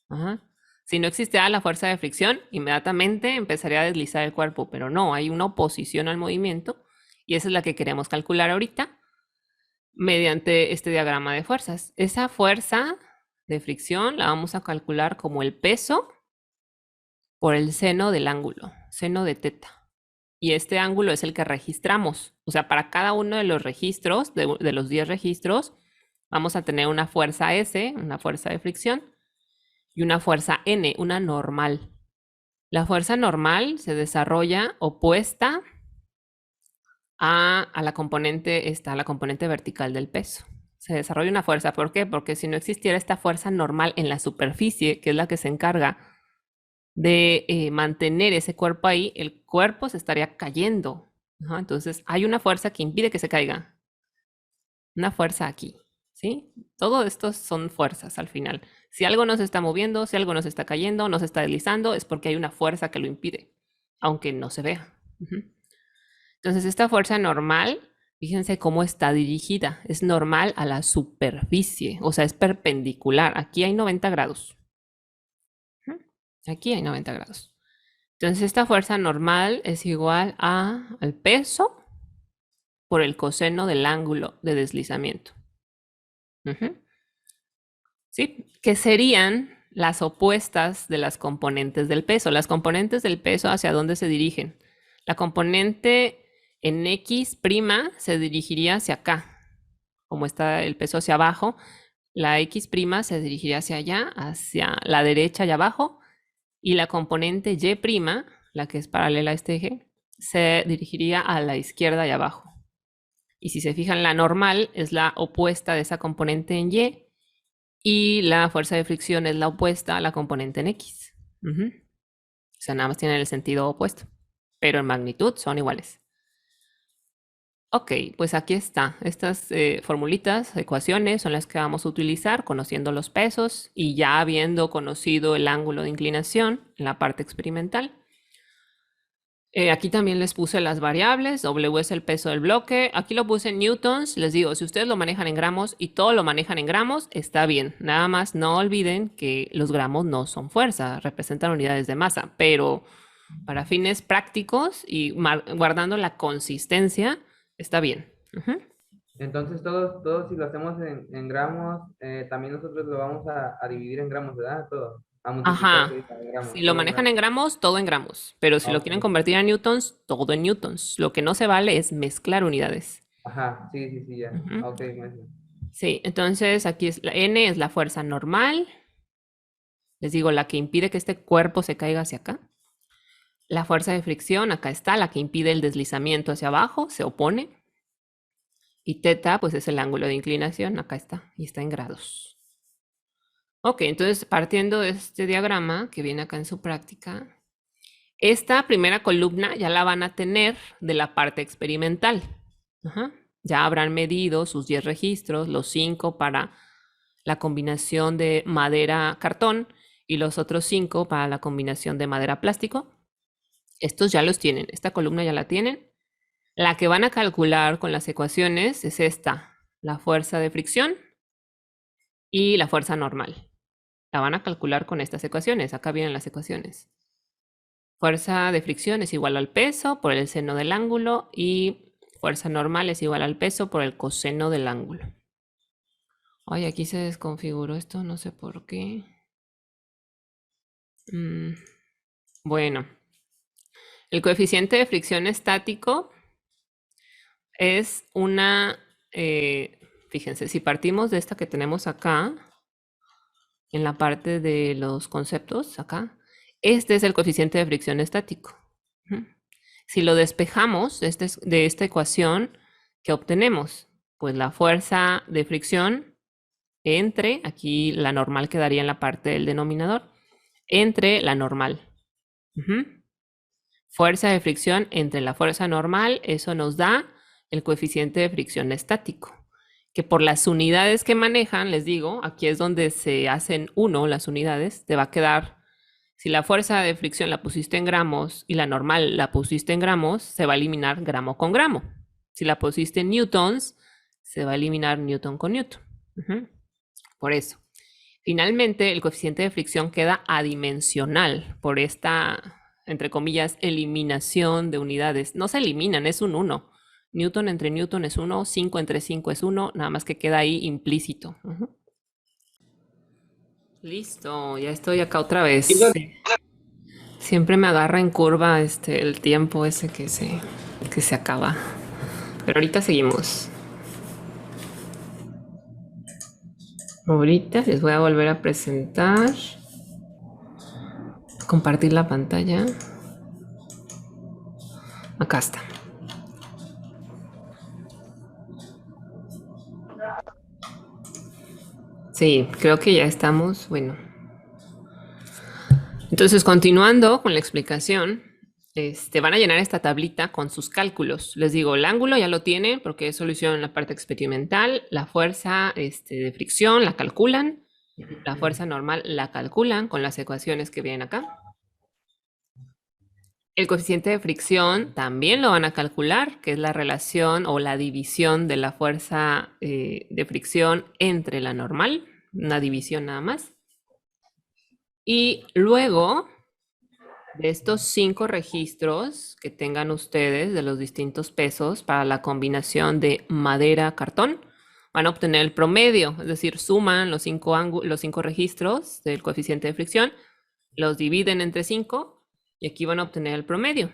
Ajá. Si no existiera la fuerza de fricción, inmediatamente empezaría a deslizar el cuerpo, pero no, hay una oposición al movimiento y esa es la que queremos calcular ahorita mediante este diagrama de fuerzas. Esa fuerza de fricción la vamos a calcular como el peso por el seno del ángulo, seno de teta. Y este ángulo es el que registramos. O sea, para cada uno de los registros, de los 10 registros, vamos a tener una fuerza S, una fuerza de fricción, y una fuerza N, una normal. La fuerza normal se desarrolla opuesta a la componente vertical del peso. Se desarrolla una fuerza. ¿Por qué? Porque si no existiera esta fuerza normal en la superficie, que es la que se encarga de mantener ese cuerpo ahí, el cuerpo se estaría cayendo. Ajá, entonces hay una fuerza que impide que se caiga. Una fuerza aquí, ¿sí? Todo esto son fuerzas al final. Si algo no se está moviendo, si algo no se está cayendo, no se está deslizando, es porque hay una fuerza que lo impide, aunque no se vea. Entonces esta fuerza normal, fíjense cómo está dirigida. Es normal a la superficie, o sea, es perpendicular. Aquí hay 90 grados. Aquí hay 90 grados. Entonces esta fuerza normal es igual al peso por el coseno del ángulo de deslizamiento. ¿Sí? Que serían las opuestas de las componentes del peso. Las componentes del peso, ¿hacia dónde se dirigen? La componente en X' se dirigiría hacia acá. Como está el peso hacia abajo, la X' se dirigiría hacia allá, hacia la derecha y abajo. Y la componente Y', la que es paralela a este eje, se dirigiría a la izquierda y abajo. Y si se fijan, la normal es la opuesta de esa componente en Y y la fuerza de fricción es la opuesta a la componente en X. O sea, nada más tienen el sentido opuesto, pero en magnitud son iguales. Ok, pues aquí está. Estas formulitas, ecuaciones, son las que vamos a utilizar conociendo los pesos y ya habiendo conocido el ángulo de inclinación en la parte experimental. Aquí también les puse las variables. W es el peso del bloque. Aquí lo puse en newtons. Les digo, si ustedes lo manejan en gramos y todo lo manejan en gramos, está bien. Nada más no olviden que los gramos no son fuerza, representan unidades de masa, pero para fines prácticos y guardando la consistencia, está bien. Entonces, todos si lo hacemos en gramos, también nosotros lo vamos a dividir en gramos, ¿verdad? Todo. A multiplicar Ajá. en gramos. Si lo manejan en gramos, todo en gramos. Pero si lo quieren convertir a newtons, todo en newtons. Lo que no se vale es mezclar unidades. Ajá, sí, ya. Ok, maestro. Sí, entonces aquí es la N es la fuerza normal. Les digo, la que impide que este cuerpo se caiga hacia acá. La fuerza de fricción, acá está, la que impide el deslizamiento hacia abajo, se opone. Y teta, pues es el ángulo de inclinación, acá está, y está en grados. Ok, entonces partiendo de este diagrama que viene acá en su práctica, esta primera columna ya la van a tener de la parte experimental. Ya habrán medido sus 10 registros, los 5 para la combinación de madera-cartón y los otros 5 para la combinación de madera-plástico. Estos ya los tienen, esta columna ya la tienen. La que van a calcular con las ecuaciones es esta, la fuerza de fricción y la fuerza normal. La van a calcular con estas ecuaciones, acá vienen las ecuaciones. Fuerza de fricción es igual al peso por el seno del ángulo y fuerza normal es igual al peso por el coseno del ángulo. Ay, aquí se desconfiguró esto, no sé por qué. Bueno, el coeficiente de fricción estático es una, fíjense, si partimos de esta que tenemos acá, en la parte de los conceptos, acá, este es el coeficiente de fricción estático. Si lo despejamos de esta ecuación, ¿qué obtenemos? Pues la fuerza de fricción entre, aquí la normal quedaría en la parte del denominador, entre la normal. Fuerza de fricción entre la fuerza normal, eso nos da el coeficiente de fricción estático, que por las unidades que manejan, les digo, aquí es donde se hacen 1 las unidades, te va a quedar, si la fuerza de fricción la pusiste en gramos y la normal la pusiste en gramos, se va a eliminar gramo con gramo. Si la pusiste en newtons, se va a eliminar newton con newton. Por eso. Finalmente, el coeficiente de fricción queda adimensional por esta, entre comillas, eliminación de unidades. No se eliminan, es un 1. Newton entre Newton es 1, 5 entre 5 es 1, nada más que queda ahí implícito. Listo, ya estoy acá otra vez. Siempre me agarra en curva el tiempo ese que se acaba. Pero ahorita seguimos. Ahorita les voy a volver a presentar. Compartir la pantalla. Acá está. Sí, creo que ya estamos. Bueno. Entonces, continuando con la explicación, van a llenar esta tablita con sus cálculos. Les digo, el ángulo ya lo tienen porque eso lo hicieron en la parte experimental. La fuerza de fricción la calculan. La fuerza normal la calculan con las ecuaciones que vienen acá. El coeficiente de fricción también lo van a calcular, que es la relación o la división de la fuerza de fricción entre la normal. Una división nada más. Y luego de estos 5 registros que tengan ustedes de los distintos pesos para la combinación de madera-cartón, van a obtener el promedio, es decir, suman los 5 registros del coeficiente de fricción, los dividen entre 5 y aquí van a obtener el promedio.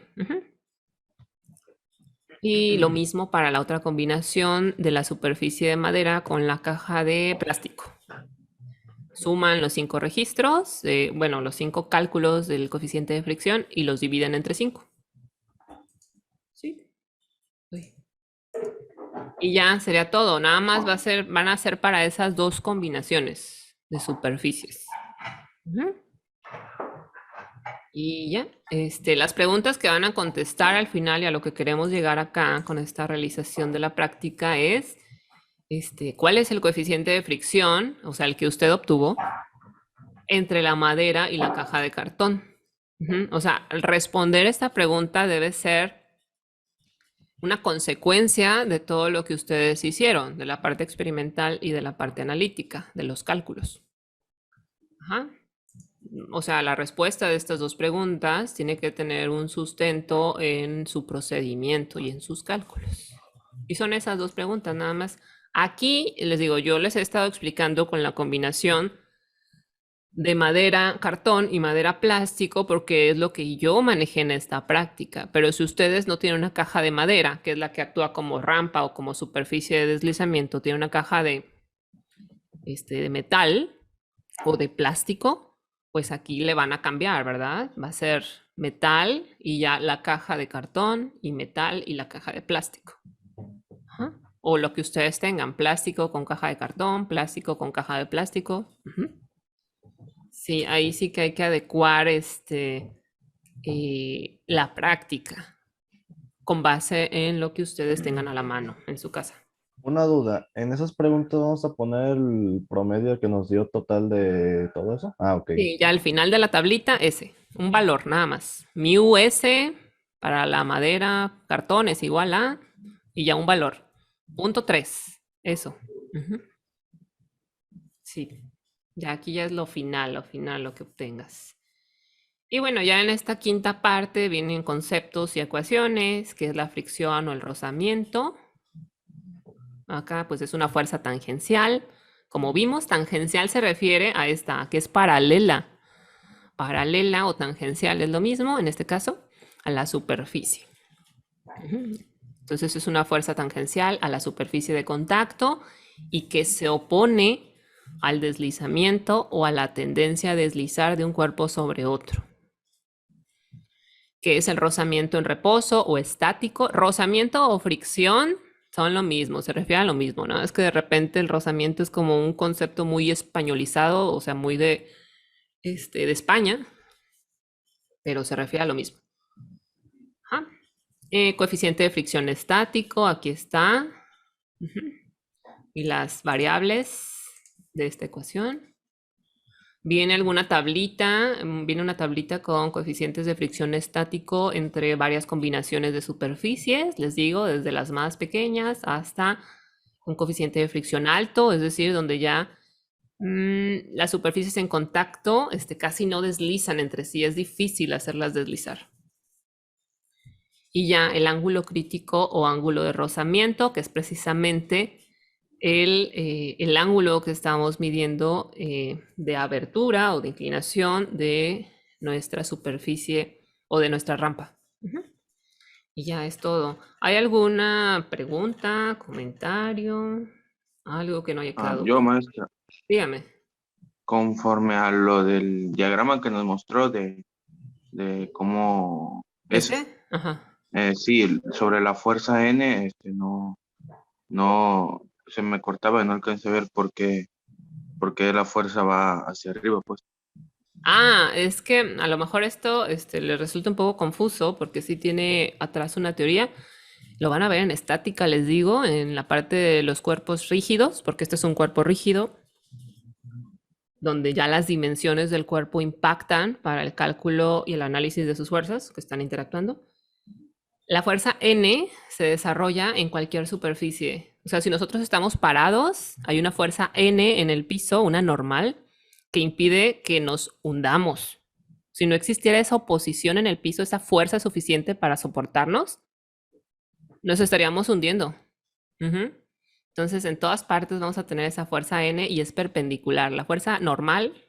Y lo mismo para la otra combinación de la superficie de madera con la caja de plástico. Suman los 5 registros, los 5 cálculos del coeficiente de fricción y los dividen entre 5. ¿Sí? Y ya sería todo. Nada más van a ser para esas 2 combinaciones de superficies. Y ya, las preguntas que van a contestar al final y a lo que queremos llegar acá con esta realización de la práctica es ¿cuál es el coeficiente de fricción, o sea, el que usted obtuvo, entre la madera y la caja de cartón? O sea, responder esta pregunta debe ser una consecuencia de todo lo que ustedes hicieron, de la parte experimental y de la parte analítica, de los cálculos. O sea, la respuesta de estas 2 preguntas tiene que tener un sustento en su procedimiento y en sus cálculos. Y son esas 2 preguntas nada más. Aquí les digo, yo les he estado explicando con la combinación de madera cartón y madera plástico porque es lo que yo manejé en esta práctica. Pero si ustedes no tienen una caja de madera, que es la que actúa como rampa o como superficie de deslizamiento, tienen una caja de metal o de plástico, pues aquí le van a cambiar, ¿verdad? Va a ser metal y ya la caja de cartón y metal y la caja de plástico. O lo que ustedes tengan, plástico con caja de cartón, plástico con caja de plástico. Sí, ahí sí que hay que adecuar la práctica con base en lo que ustedes tengan a la mano en su casa. Una duda, ¿en esas preguntas vamos a poner el promedio que nos dio total de todo eso? Ah, ok. Sí, ya al final de la tablita, un valor nada más. Mu S para la madera, cartón es igual a, y ya un valor. 0.3, eso. Sí, ya aquí ya es lo final lo que obtengas. Y bueno, ya en esta quinta parte vienen conceptos y ecuaciones, que es la fricción o el rozamiento. Acá pues es una fuerza tangencial. Como vimos, tangencial se refiere a esta, que es paralela. Paralela o tangencial es lo mismo, en este caso, a la superficie. Entonces es una fuerza tangencial a la superficie de contacto y que se opone al deslizamiento o a la tendencia a deslizar de un cuerpo sobre otro. ¿Qué es el rozamiento en reposo o estático? Rozamiento o fricción son lo mismo, se refiere a lo mismo, ¿no? Es que de repente el rozamiento es como un concepto muy españolizado, o sea, muy de España, pero se refiere a lo mismo. Coeficiente de fricción estático, aquí está. Y las variables de esta ecuación. Viene una tablita con coeficientes de fricción estático entre varias combinaciones de superficies, les digo, desde las más pequeñas hasta un coeficiente de fricción alto, es decir, donde ya Las superficies en contacto casi no deslizan entre sí, es difícil hacerlas deslizar. Y ya el ángulo crítico o ángulo de rozamiento, que es precisamente el ángulo que estamos midiendo de abertura o de inclinación de nuestra superficie o de nuestra rampa. Y ya es todo. ¿Hay alguna pregunta, comentario, algo que no haya quedado Yo, claro? maestra, Dígame. conforme a lo del diagrama que nos mostró de cómo es, Ajá. sí, sobre la fuerza N, no, se me cortaba y no alcancé a ver por qué la fuerza va hacia arriba, pues. Es que a lo mejor esto le resulta un poco confuso porque sí tiene atrás una teoría. Lo van a ver en estática, les digo, en la parte de los cuerpos rígidos, porque este es un cuerpo rígido, donde ya las dimensiones del cuerpo impactan para el cálculo y el análisis de sus fuerzas que están interactuando. La fuerza N se desarrolla en cualquier superficie. O sea, si nosotros estamos parados, hay una fuerza N en el piso, una normal, que impide que nos hundamos. Si no existiera esa oposición en el piso, esa fuerza suficiente para soportarnos, nos estaríamos hundiendo. Entonces, en todas partes vamos a tener esa fuerza N y es perpendicular. La fuerza normal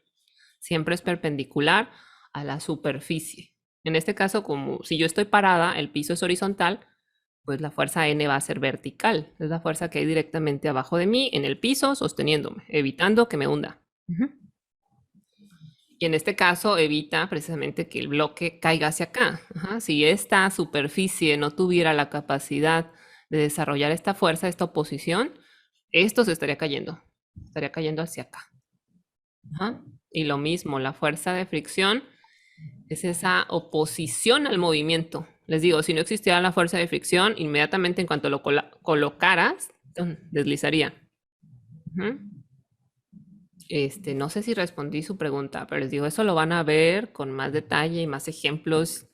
siempre es perpendicular a la superficie. En este caso, como si yo estoy parada, el piso es horizontal, pues la fuerza N va a ser vertical. Es la fuerza que hay directamente abajo de mí, en el piso, sosteniéndome, evitando que me hunda. Y en este caso evita precisamente que el bloque caiga hacia acá. Si esta superficie no tuviera la capacidad de desarrollar esta fuerza, esta oposición, esto se estaría cayendo hacia acá. Y lo mismo, la fuerza de fricción es esa oposición al movimiento. Les digo, si no existiera la fuerza de fricción, inmediatamente en cuanto lo colocaras, deslizaría. No sé si respondí su pregunta, pero les digo, eso lo van a ver con más detalle y más ejemplos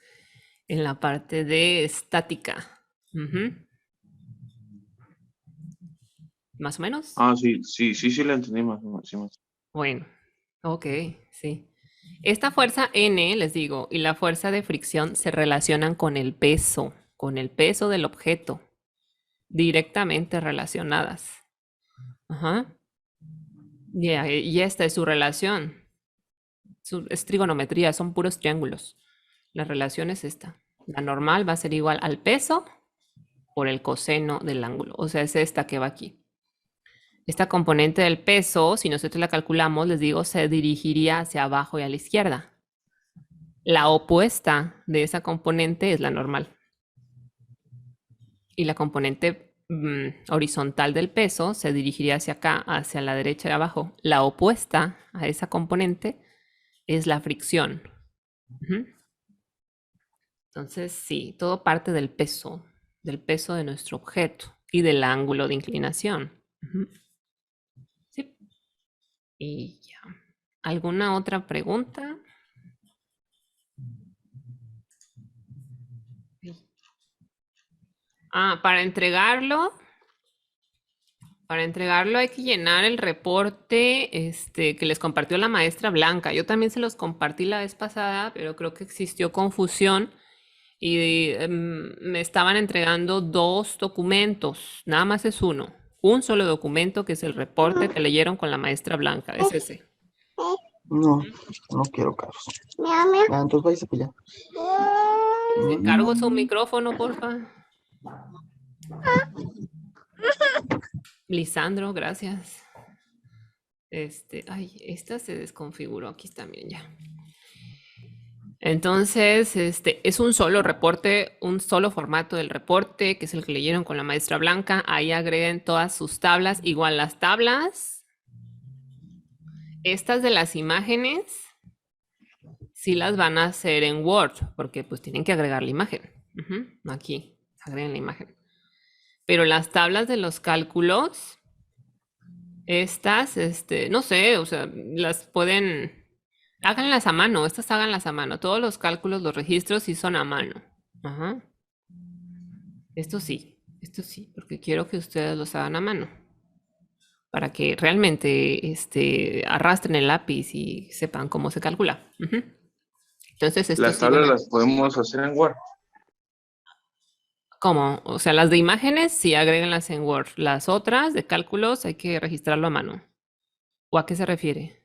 en la parte de estática. ¿Más o menos? Sí, la entendí más. Sí, más. Bueno, ok, sí. Esta fuerza N, les digo, y la fuerza de fricción se relacionan con el peso del objeto, directamente relacionadas. Y esta es su relación. Es trigonometría, son puros triángulos. La relación es esta. La normal va a ser igual al peso por el coseno del ángulo. O sea, es esta que va aquí. Esta componente del peso, si nosotros la calculamos, les digo, se dirigiría hacia abajo y a la izquierda. La opuesta de esa componente es la normal. Y la componente horizontal del peso se dirigiría hacia acá, hacia la derecha y abajo. La opuesta a esa componente es la fricción. Entonces, sí, todo parte del peso de nuestro objeto y del ángulo de inclinación. Sí. Y ya. ¿Alguna otra pregunta? Para entregarlo hay que llenar el reporte que les compartió la maestra Blanca. Yo también se los compartí la vez pasada, pero creo que existió confusión y me estaban entregando 2 documentos, nada más es uno. Un solo documento que es el reporte que leyeron con la maestra Blanca, es ese. No quiero carros. Entonces váyase para allá. Les encargo su micrófono, porfa. Lisandro, gracias. Esta se desconfiguró, aquí también ya. Entonces, es un solo reporte, un solo formato del reporte, que es el que leyeron con la maestra Blanca. Ahí agreguen todas sus tablas, igual las tablas. Estas de las imágenes, sí las van a hacer en Word, porque pues tienen que agregar la imagen. Aquí, agreguen la imagen. Pero las tablas de los cálculos, estas, no sé, o sea, las pueden... Háganlas a mano, estas háganlas a mano. Todos los cálculos, los registros sí son a mano. Esto sí, porque quiero que ustedes los hagan a mano. para que realmente arrastren el lápiz y sepan cómo se calcula. Ujú. Entonces, esto Las sí van tablas a... las podemos hacer en Word. ¿Cómo? O sea, las de imágenes sí agréguenlas en Word. Las otras de cálculos hay que registrarlo a mano. ¿O a qué se refiere?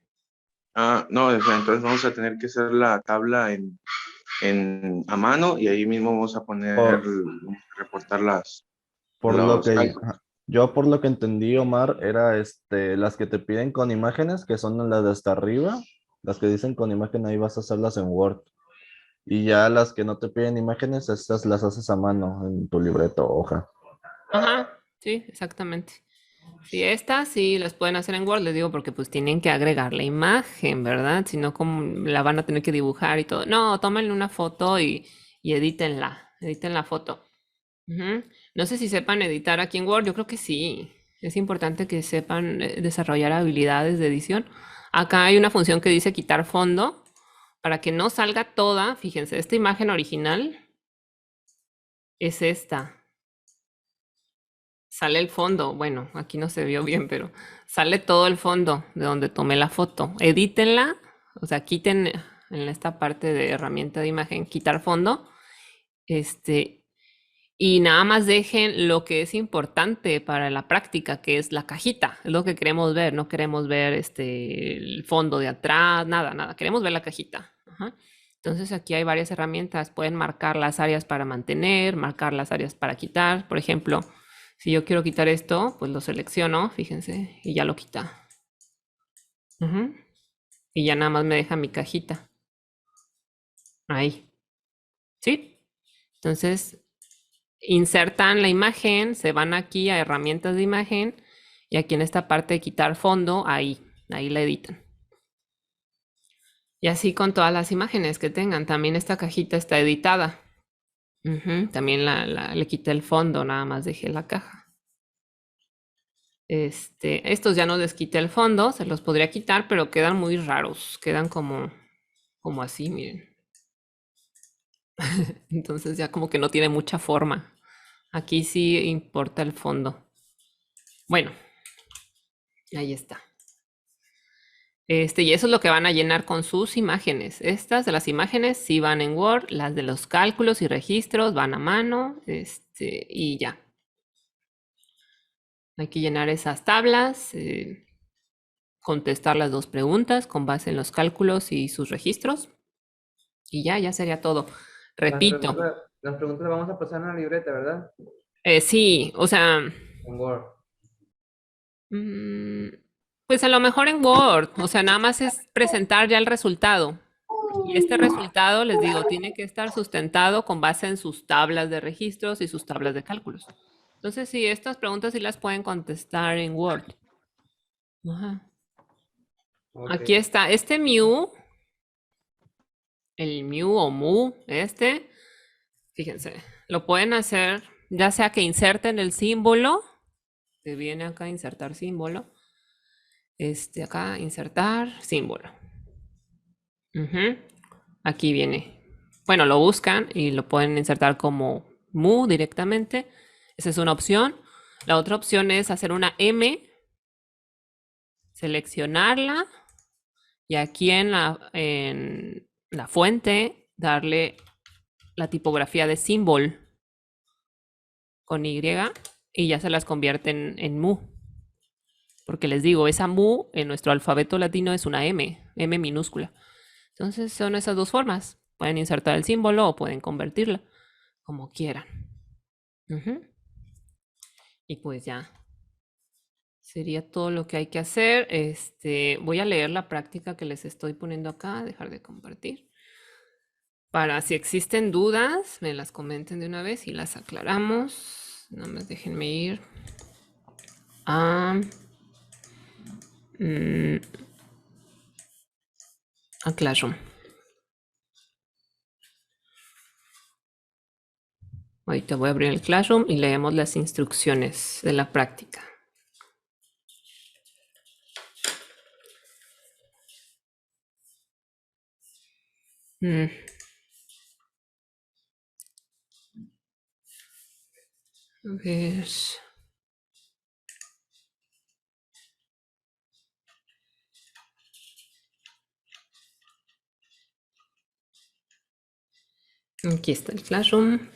Ah, no, o sea, entonces vamos a tener que hacer la tabla a mano y ahí mismo vamos a poner, Por, reportar por lo los que cálculos. yo por lo que entendí, Omar, era las que te piden con imágenes, que son las de hasta arriba, las que dicen con imagen, ahí vas a hacerlas en Word. Y ya las que no te piden imágenes, estas las haces a mano en tu libreto o hoja. Ajá, sí, exactamente. Sí, estas sí las pueden hacer en Word, les digo, porque pues tienen que agregar la imagen, ¿verdad? Si no, como la van a tener que dibujar y todo. No, tómenle una foto y editen la foto. Ujú. No sé si sepan editar aquí en Word, yo creo que sí. Es importante que sepan desarrollar habilidades de edición. Acá hay una función que dice quitar fondo para que no salga toda. Fíjense, esta imagen original es esta. Sale el fondo. Bueno, aquí no se vio bien, pero sale todo el fondo de donde tomé la foto. Edítenla, o sea, quiten en esta parte de herramienta de imagen, quitar fondo. Este, y nada más dejen lo que es importante para la práctica, que es la cajita. Es lo que queremos ver. No queremos ver el fondo de atrás, nada, nada. Queremos ver la cajita. Ajá. Entonces aquí hay varias herramientas. Pueden marcar las áreas para mantener, marcar las áreas para quitar. Por ejemplo, si yo quiero quitar esto, pues lo selecciono, fíjense, y ya lo quita. Ujú. Y ya nada más me deja mi cajita. Ahí. ¿Sí? Entonces, insertan la imagen, se van aquí a herramientas de imagen y aquí en esta parte de quitar fondo, ahí la editan. Y así con todas las imágenes que tengan. También esta cajita está editada. Ujú. También le quité el fondo, nada más dejé la caja. Estos ya no les quité el fondo, se los podría quitar, pero quedan muy raros, quedan como así, miren. Entonces ya como que no tiene mucha forma. Aquí sí importa el fondo. Bueno, ahí está. Y eso es lo que van a llenar con sus imágenes. Estas de las imágenes sí van en Word, las de los cálculos y registros van a mano, y ya. Hay que llenar esas tablas, contestar las dos preguntas con base en los cálculos y sus registros. Y ya sería todo. Repito, Las preguntas las vamos a pasar en la libreta, ¿verdad? sí, o sea, En Word. mm, pues a lo mejor en Word, o sea, nada más es presentar ya el resultado. Y este resultado, les digo, tiene que estar sustentado con base en sus tablas de registros y sus tablas de cálculos. Entonces, sí, estas preguntas sí las pueden contestar en Word. Ajá. Ok. Aquí está, mu, el mu o mu, fíjense, lo pueden hacer ya sea que inserten el símbolo, que viene acá insertar símbolo, acá insertar símbolo. Ujú. Aquí viene. Bueno, lo buscan y lo pueden insertar como mu directamente. Esa es una opción. La otra opción es hacer una M, seleccionarla y aquí en la fuente darle la tipografía de symbol con Y y ya se las convierte en mu. Porque les digo, esa mu en nuestro alfabeto latino es una M minúscula. Entonces son esas dos formas. Pueden insertar el símbolo o pueden convertirla, como quieran. Ujú. Y pues ya, sería todo lo que hay que hacer. Voy a leer la práctica que les estoy poniendo acá, dejar de compartir. Para si existen dudas, me las comenten de una vez y las aclaramos. No me déjenme ir a, mm, a Classroom. Ahorita voy a abrir el Classroom y leemos las instrucciones de la práctica. Mm, A ver. Aquí está el Classroom.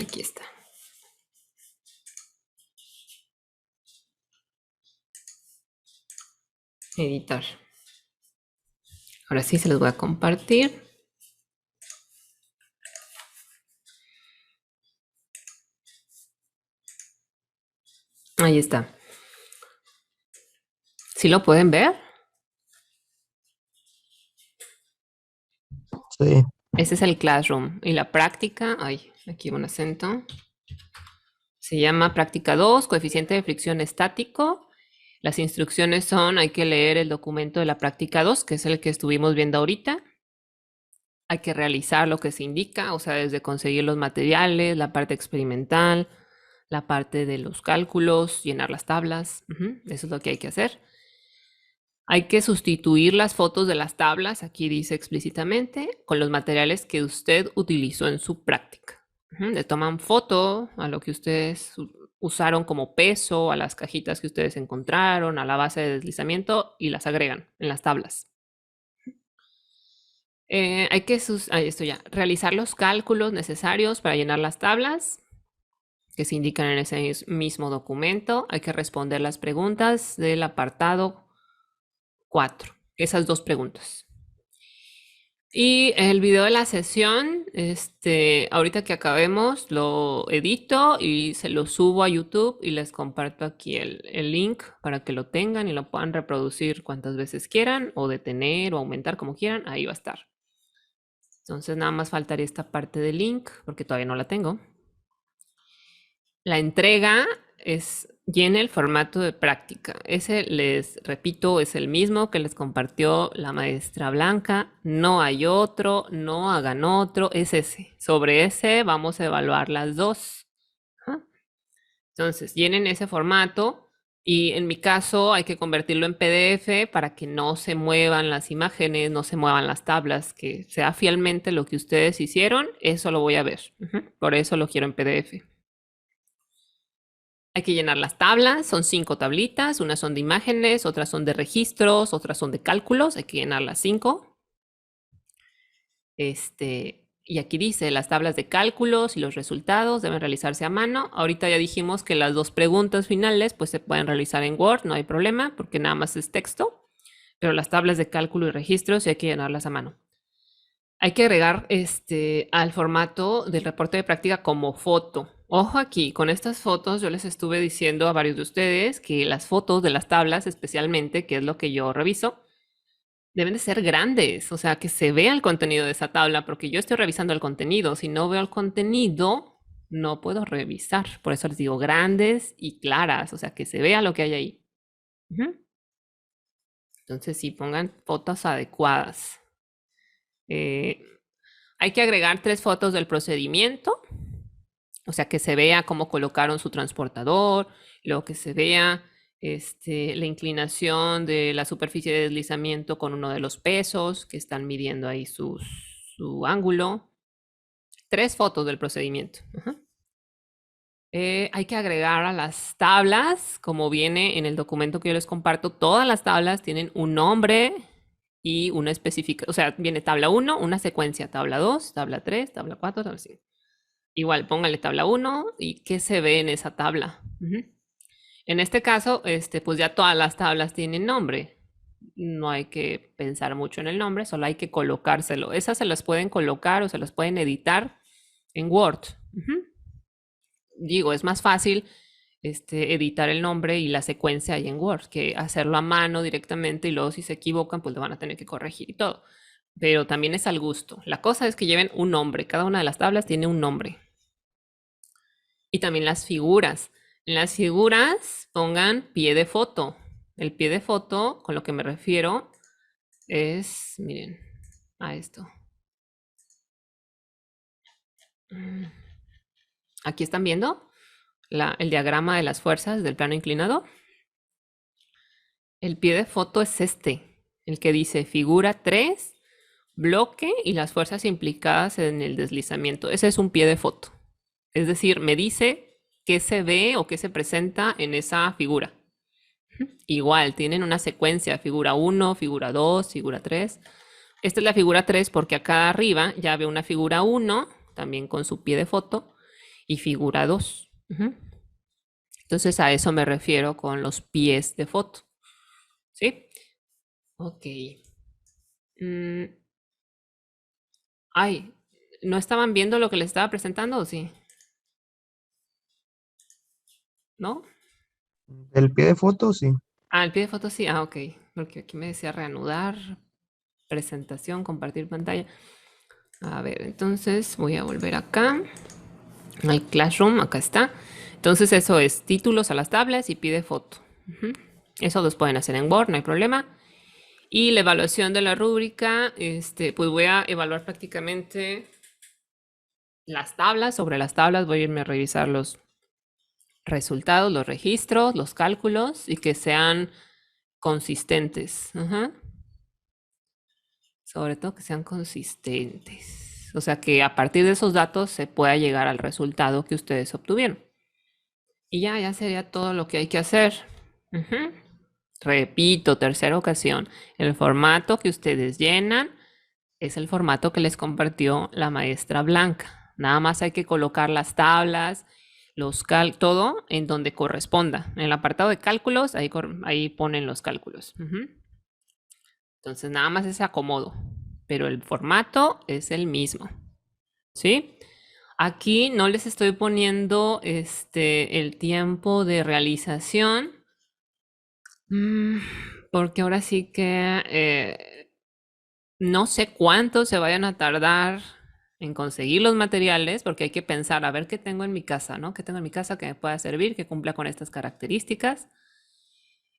Aquí está. Editar. Ahora sí se los voy a compartir. Ahí está. ¿Sí lo pueden ver? Sí. Ese es el Classroom. Y la práctica, ay, aquí un acento. Se llama práctica 2, coeficiente de fricción estático. Las instrucciones son, hay que leer el documento de la práctica 2, que es el que estuvimos viendo ahorita. Hay que realizar lo que se indica, o sea, desde conseguir los materiales, la parte experimental, la parte de los cálculos, llenar las tablas. Eso es lo que hay que hacer. Hay que sustituir las fotos de las tablas, aquí dice explícitamente, con los materiales que usted utilizó en su práctica. Le toman foto a lo que ustedes usaron como peso, a las cajitas que ustedes encontraron, a la base de deslizamiento y las agregan en las tablas. Hay que realizar los cálculos necesarios para llenar las tablas que se indican en ese mismo documento. Hay que responder las preguntas del apartado 4, esas 2 preguntas. Y el video de la sesión, ahorita que acabemos, lo edito y se lo subo a YouTube y les comparto aquí el link para que lo tengan y lo puedan reproducir cuantas veces quieran o detener o aumentar como quieran, ahí va a estar. Entonces nada más faltaría esta parte del link porque todavía no la tengo. La entrega es llene el formato de práctica. Ese, les repito, es el mismo que les compartió la maestra Blanca. No hay otro, no hagan otro, es ese. Sobre ese vamos a evaluar las 2. Entonces, llenen ese formato y en mi caso hay que convertirlo en PDF para que no se muevan las imágenes, no se muevan las tablas, que sea fielmente lo que ustedes hicieron, eso lo voy a ver. Por eso lo quiero en PDF. Hay que llenar las tablas, son 5 tablitas, unas son de imágenes, otras son de registros, otras son de cálculos, hay que llenar las 5. Y aquí dice, las tablas de cálculos y los resultados deben realizarse a mano. Ahorita ya dijimos que las 2 preguntas finales pues se pueden realizar en Word, no hay problema, porque nada más es texto, pero las tablas de cálculo y registros sí hay que llenarlas a mano. Hay que agregar al formato del reporte de práctica como foto. Ojo aquí, con estas fotos yo les estuve diciendo a varios de ustedes que las fotos de las tablas especialmente, que es lo que yo reviso, deben de ser grandes, o sea, que se vea el contenido de esa tabla, porque yo estoy revisando el contenido. Si no veo el contenido, no puedo revisar. Por eso les digo grandes y claras, o sea, que se vea lo que hay ahí. Entonces, sí, pongan fotos adecuadas. Hay que agregar 3 fotos del procedimiento, o sea, que se vea cómo colocaron su transportador, luego que se vea la inclinación de la superficie de deslizamiento con uno de los pesos que están midiendo ahí su ángulo. 3 fotos del procedimiento. Hay que agregar a las tablas, como viene en el documento que yo les comparto, todas las tablas tienen un nombre y una específica, o sea, viene tabla 1, una secuencia, tabla 2, tabla 3, tabla 4, tabla 5. Igual, póngale tabla 1 y qué se ve en esa tabla. En este caso, pues ya todas las tablas tienen nombre. No hay que pensar mucho en el nombre, solo hay que colocárselo. Esas se las pueden colocar o se las pueden editar en Word. Digo, es más fácil editar el nombre y la secuencia ahí en Word que hacerlo a mano directamente y luego si se equivocan, pues lo van a tener que corregir y todo. Pero también es al gusto. La cosa es que lleven un nombre. Cada una de las tablas tiene un nombre. Y también las figuras. En las figuras pongan pie de foto. El pie de foto, con lo que me refiero, es, miren, a esto. Aquí están viendo el diagrama de las fuerzas del plano inclinado. El pie de foto es el que dice figura 3, bloque y las fuerzas implicadas en el deslizamiento. Ese es un pie de foto. Es decir, me dice qué se ve o qué se presenta en esa figura. Igual, tienen una secuencia, figura 1, figura 2, figura 3. Esta es la figura 3 porque acá arriba ya veo una figura 1, también con su pie de foto, y figura 2. Entonces a eso me refiero con los pies de foto. ¿Sí? Ok. Ay, ¿no estaban viendo lo que les estaba presentando o sí? ¿No? El pie de foto, sí. Ah, el pie de foto sí. Ah, ok. Porque aquí me decía reanudar, presentación, compartir pantalla. A ver, entonces voy a volver acá. Al Classroom, acá está. Entonces eso es títulos a las tablas y pide foto. Eso los pueden hacer en Word, no hay problema. Y la evaluación de la rúbrica, pues voy a evaluar prácticamente las tablas. Sobre las tablas voy a irme a revisar los resultados, los registros, los cálculos y que sean consistentes. Sobre todo que sean consistentes. O sea, que a partir de esos datos se pueda llegar al resultado que ustedes obtuvieron. Y ya sería todo lo que hay que hacer. Repito, tercera ocasión, el formato que ustedes llenan es el formato que les compartió la maestra Blanca. Nada más hay que colocar las tablas, todo en donde corresponda. En el apartado de cálculos, ahí ponen los cálculos. Entonces, nada más es acomodo, pero el formato es el mismo. ¿Sí? Aquí no les estoy poniendo el tiempo de realización, porque ahora sí que no sé cuánto se vayan a tardar en conseguir los materiales, porque hay que pensar, a ver qué tengo en mi casa, ¿no? ¿Qué tengo en mi casa que me pueda servir, que cumpla con estas características?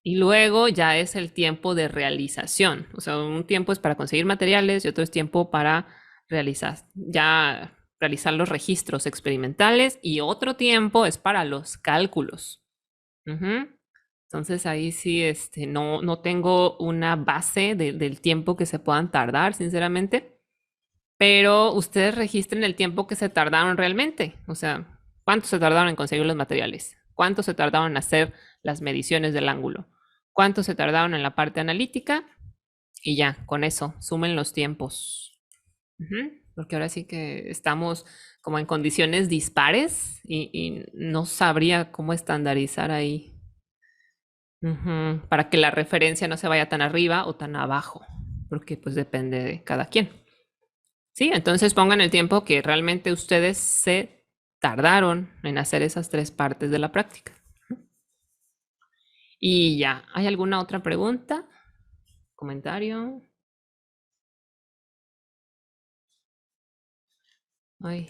Y luego ya es el tiempo de realización. O sea, un tiempo es para conseguir materiales y otro es tiempo para realizar los registros experimentales y otro tiempo es para los cálculos. Entonces ahí sí no tengo una base del tiempo que se puedan tardar, sinceramente. Pero ustedes registren el tiempo que se tardaron realmente. O sea, ¿cuánto se tardaron en conseguir los materiales? ¿Cuánto se tardaron en hacer las mediciones del ángulo? ¿Cuánto se tardaron en la parte analítica? Y ya, con eso, sumen los tiempos. Porque ahora sí que estamos como en condiciones dispares y no sabría cómo estandarizar ahí. Para que la referencia no se vaya tan arriba o tan abajo, porque pues depende de cada quien. Sí, entonces pongan el tiempo que realmente ustedes se tardaron en hacer esas 3 partes de la práctica. Y ya, ¿hay alguna otra pregunta? ¿Comentario? Ay,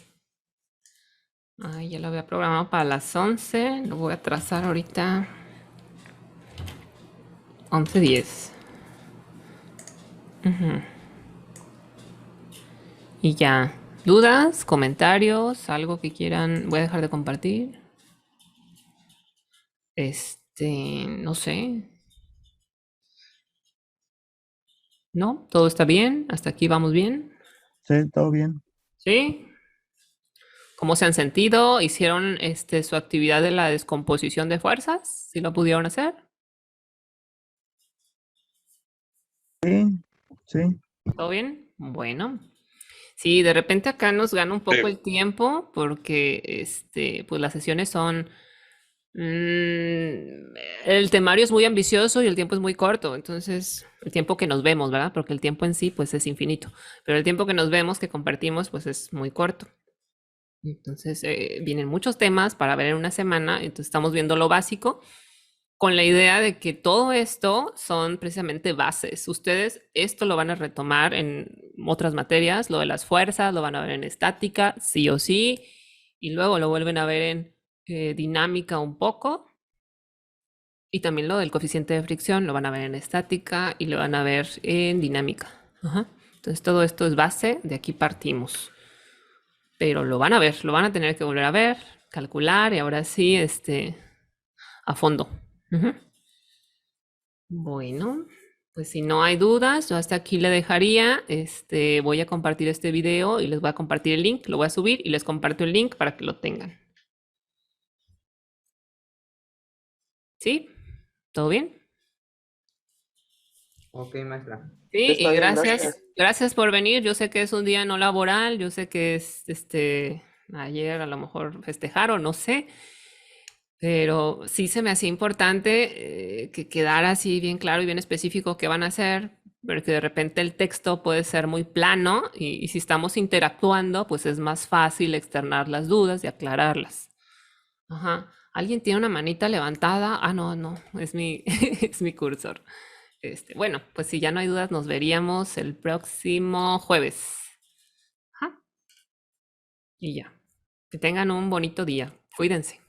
ya lo había programado para las 11. Lo voy a trazar ahorita. 11:10. Y ya. ¿Dudas? ¿Comentarios? ¿Algo que quieran? Voy a dejar de compartir. No sé. ¿No? ¿Todo está bien? ¿Hasta aquí vamos bien? Sí, todo bien. ¿Sí? ¿Cómo se han sentido? ¿Hicieron su actividad de la descomposición de fuerzas? ¿Sí lo pudieron hacer? Sí. ¿Todo bien? Bueno. Sí, de repente acá nos gana un poco Sí. el tiempo porque pues las sesiones son... el temario es muy ambicioso y el tiempo es muy corto. Entonces, el tiempo que nos vemos, ¿verdad? Porque el tiempo en sí, pues es infinito. Pero el tiempo que nos vemos, que compartimos, pues es muy corto. Entonces, vienen muchos temas para ver en una semana. Entonces, estamos viendo lo básico con la idea de que todo esto son precisamente bases. Ustedes esto lo van a retomar en otras materias, lo de las fuerzas, lo van a ver en estática, sí o sí, y luego lo vuelven a ver en dinámica un poco, y también lo del coeficiente de fricción lo van a ver en estática y lo van a ver en dinámica. Entonces todo esto es base, de aquí partimos. Pero lo van a ver, lo van a tener que volver a ver, calcular y ahora sí, a fondo. Bueno, pues si no hay dudas, yo hasta aquí le dejaría. Voy a compartir este video y les voy a compartir el link, lo voy a subir y les comparto el link para que lo tengan. ¿Sí? ¿Todo bien? Ok, maestra. Sí, Está y bien, gracias por venir. Yo sé que es un día no laboral, yo sé que es ayer a lo mejor festejaron, no sé, pero sí se me hacía importante que quedara así bien claro y bien específico qué van a hacer, porque de repente el texto puede ser muy plano y si estamos interactuando, pues es más fácil externar las dudas y aclararlas. Ajá. ¿Alguien tiene una manita levantada? Ah, no, no, es mi, es mi cursor. Bueno, pues si ya no hay dudas, nos veríamos el próximo jueves. Ajá. Y ya. Que tengan un bonito día. Cuídense.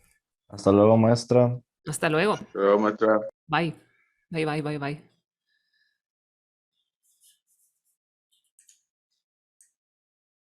Hasta luego, maestra. Hasta luego. Pero, maestra. Bye. Bye, bye, bye, bye.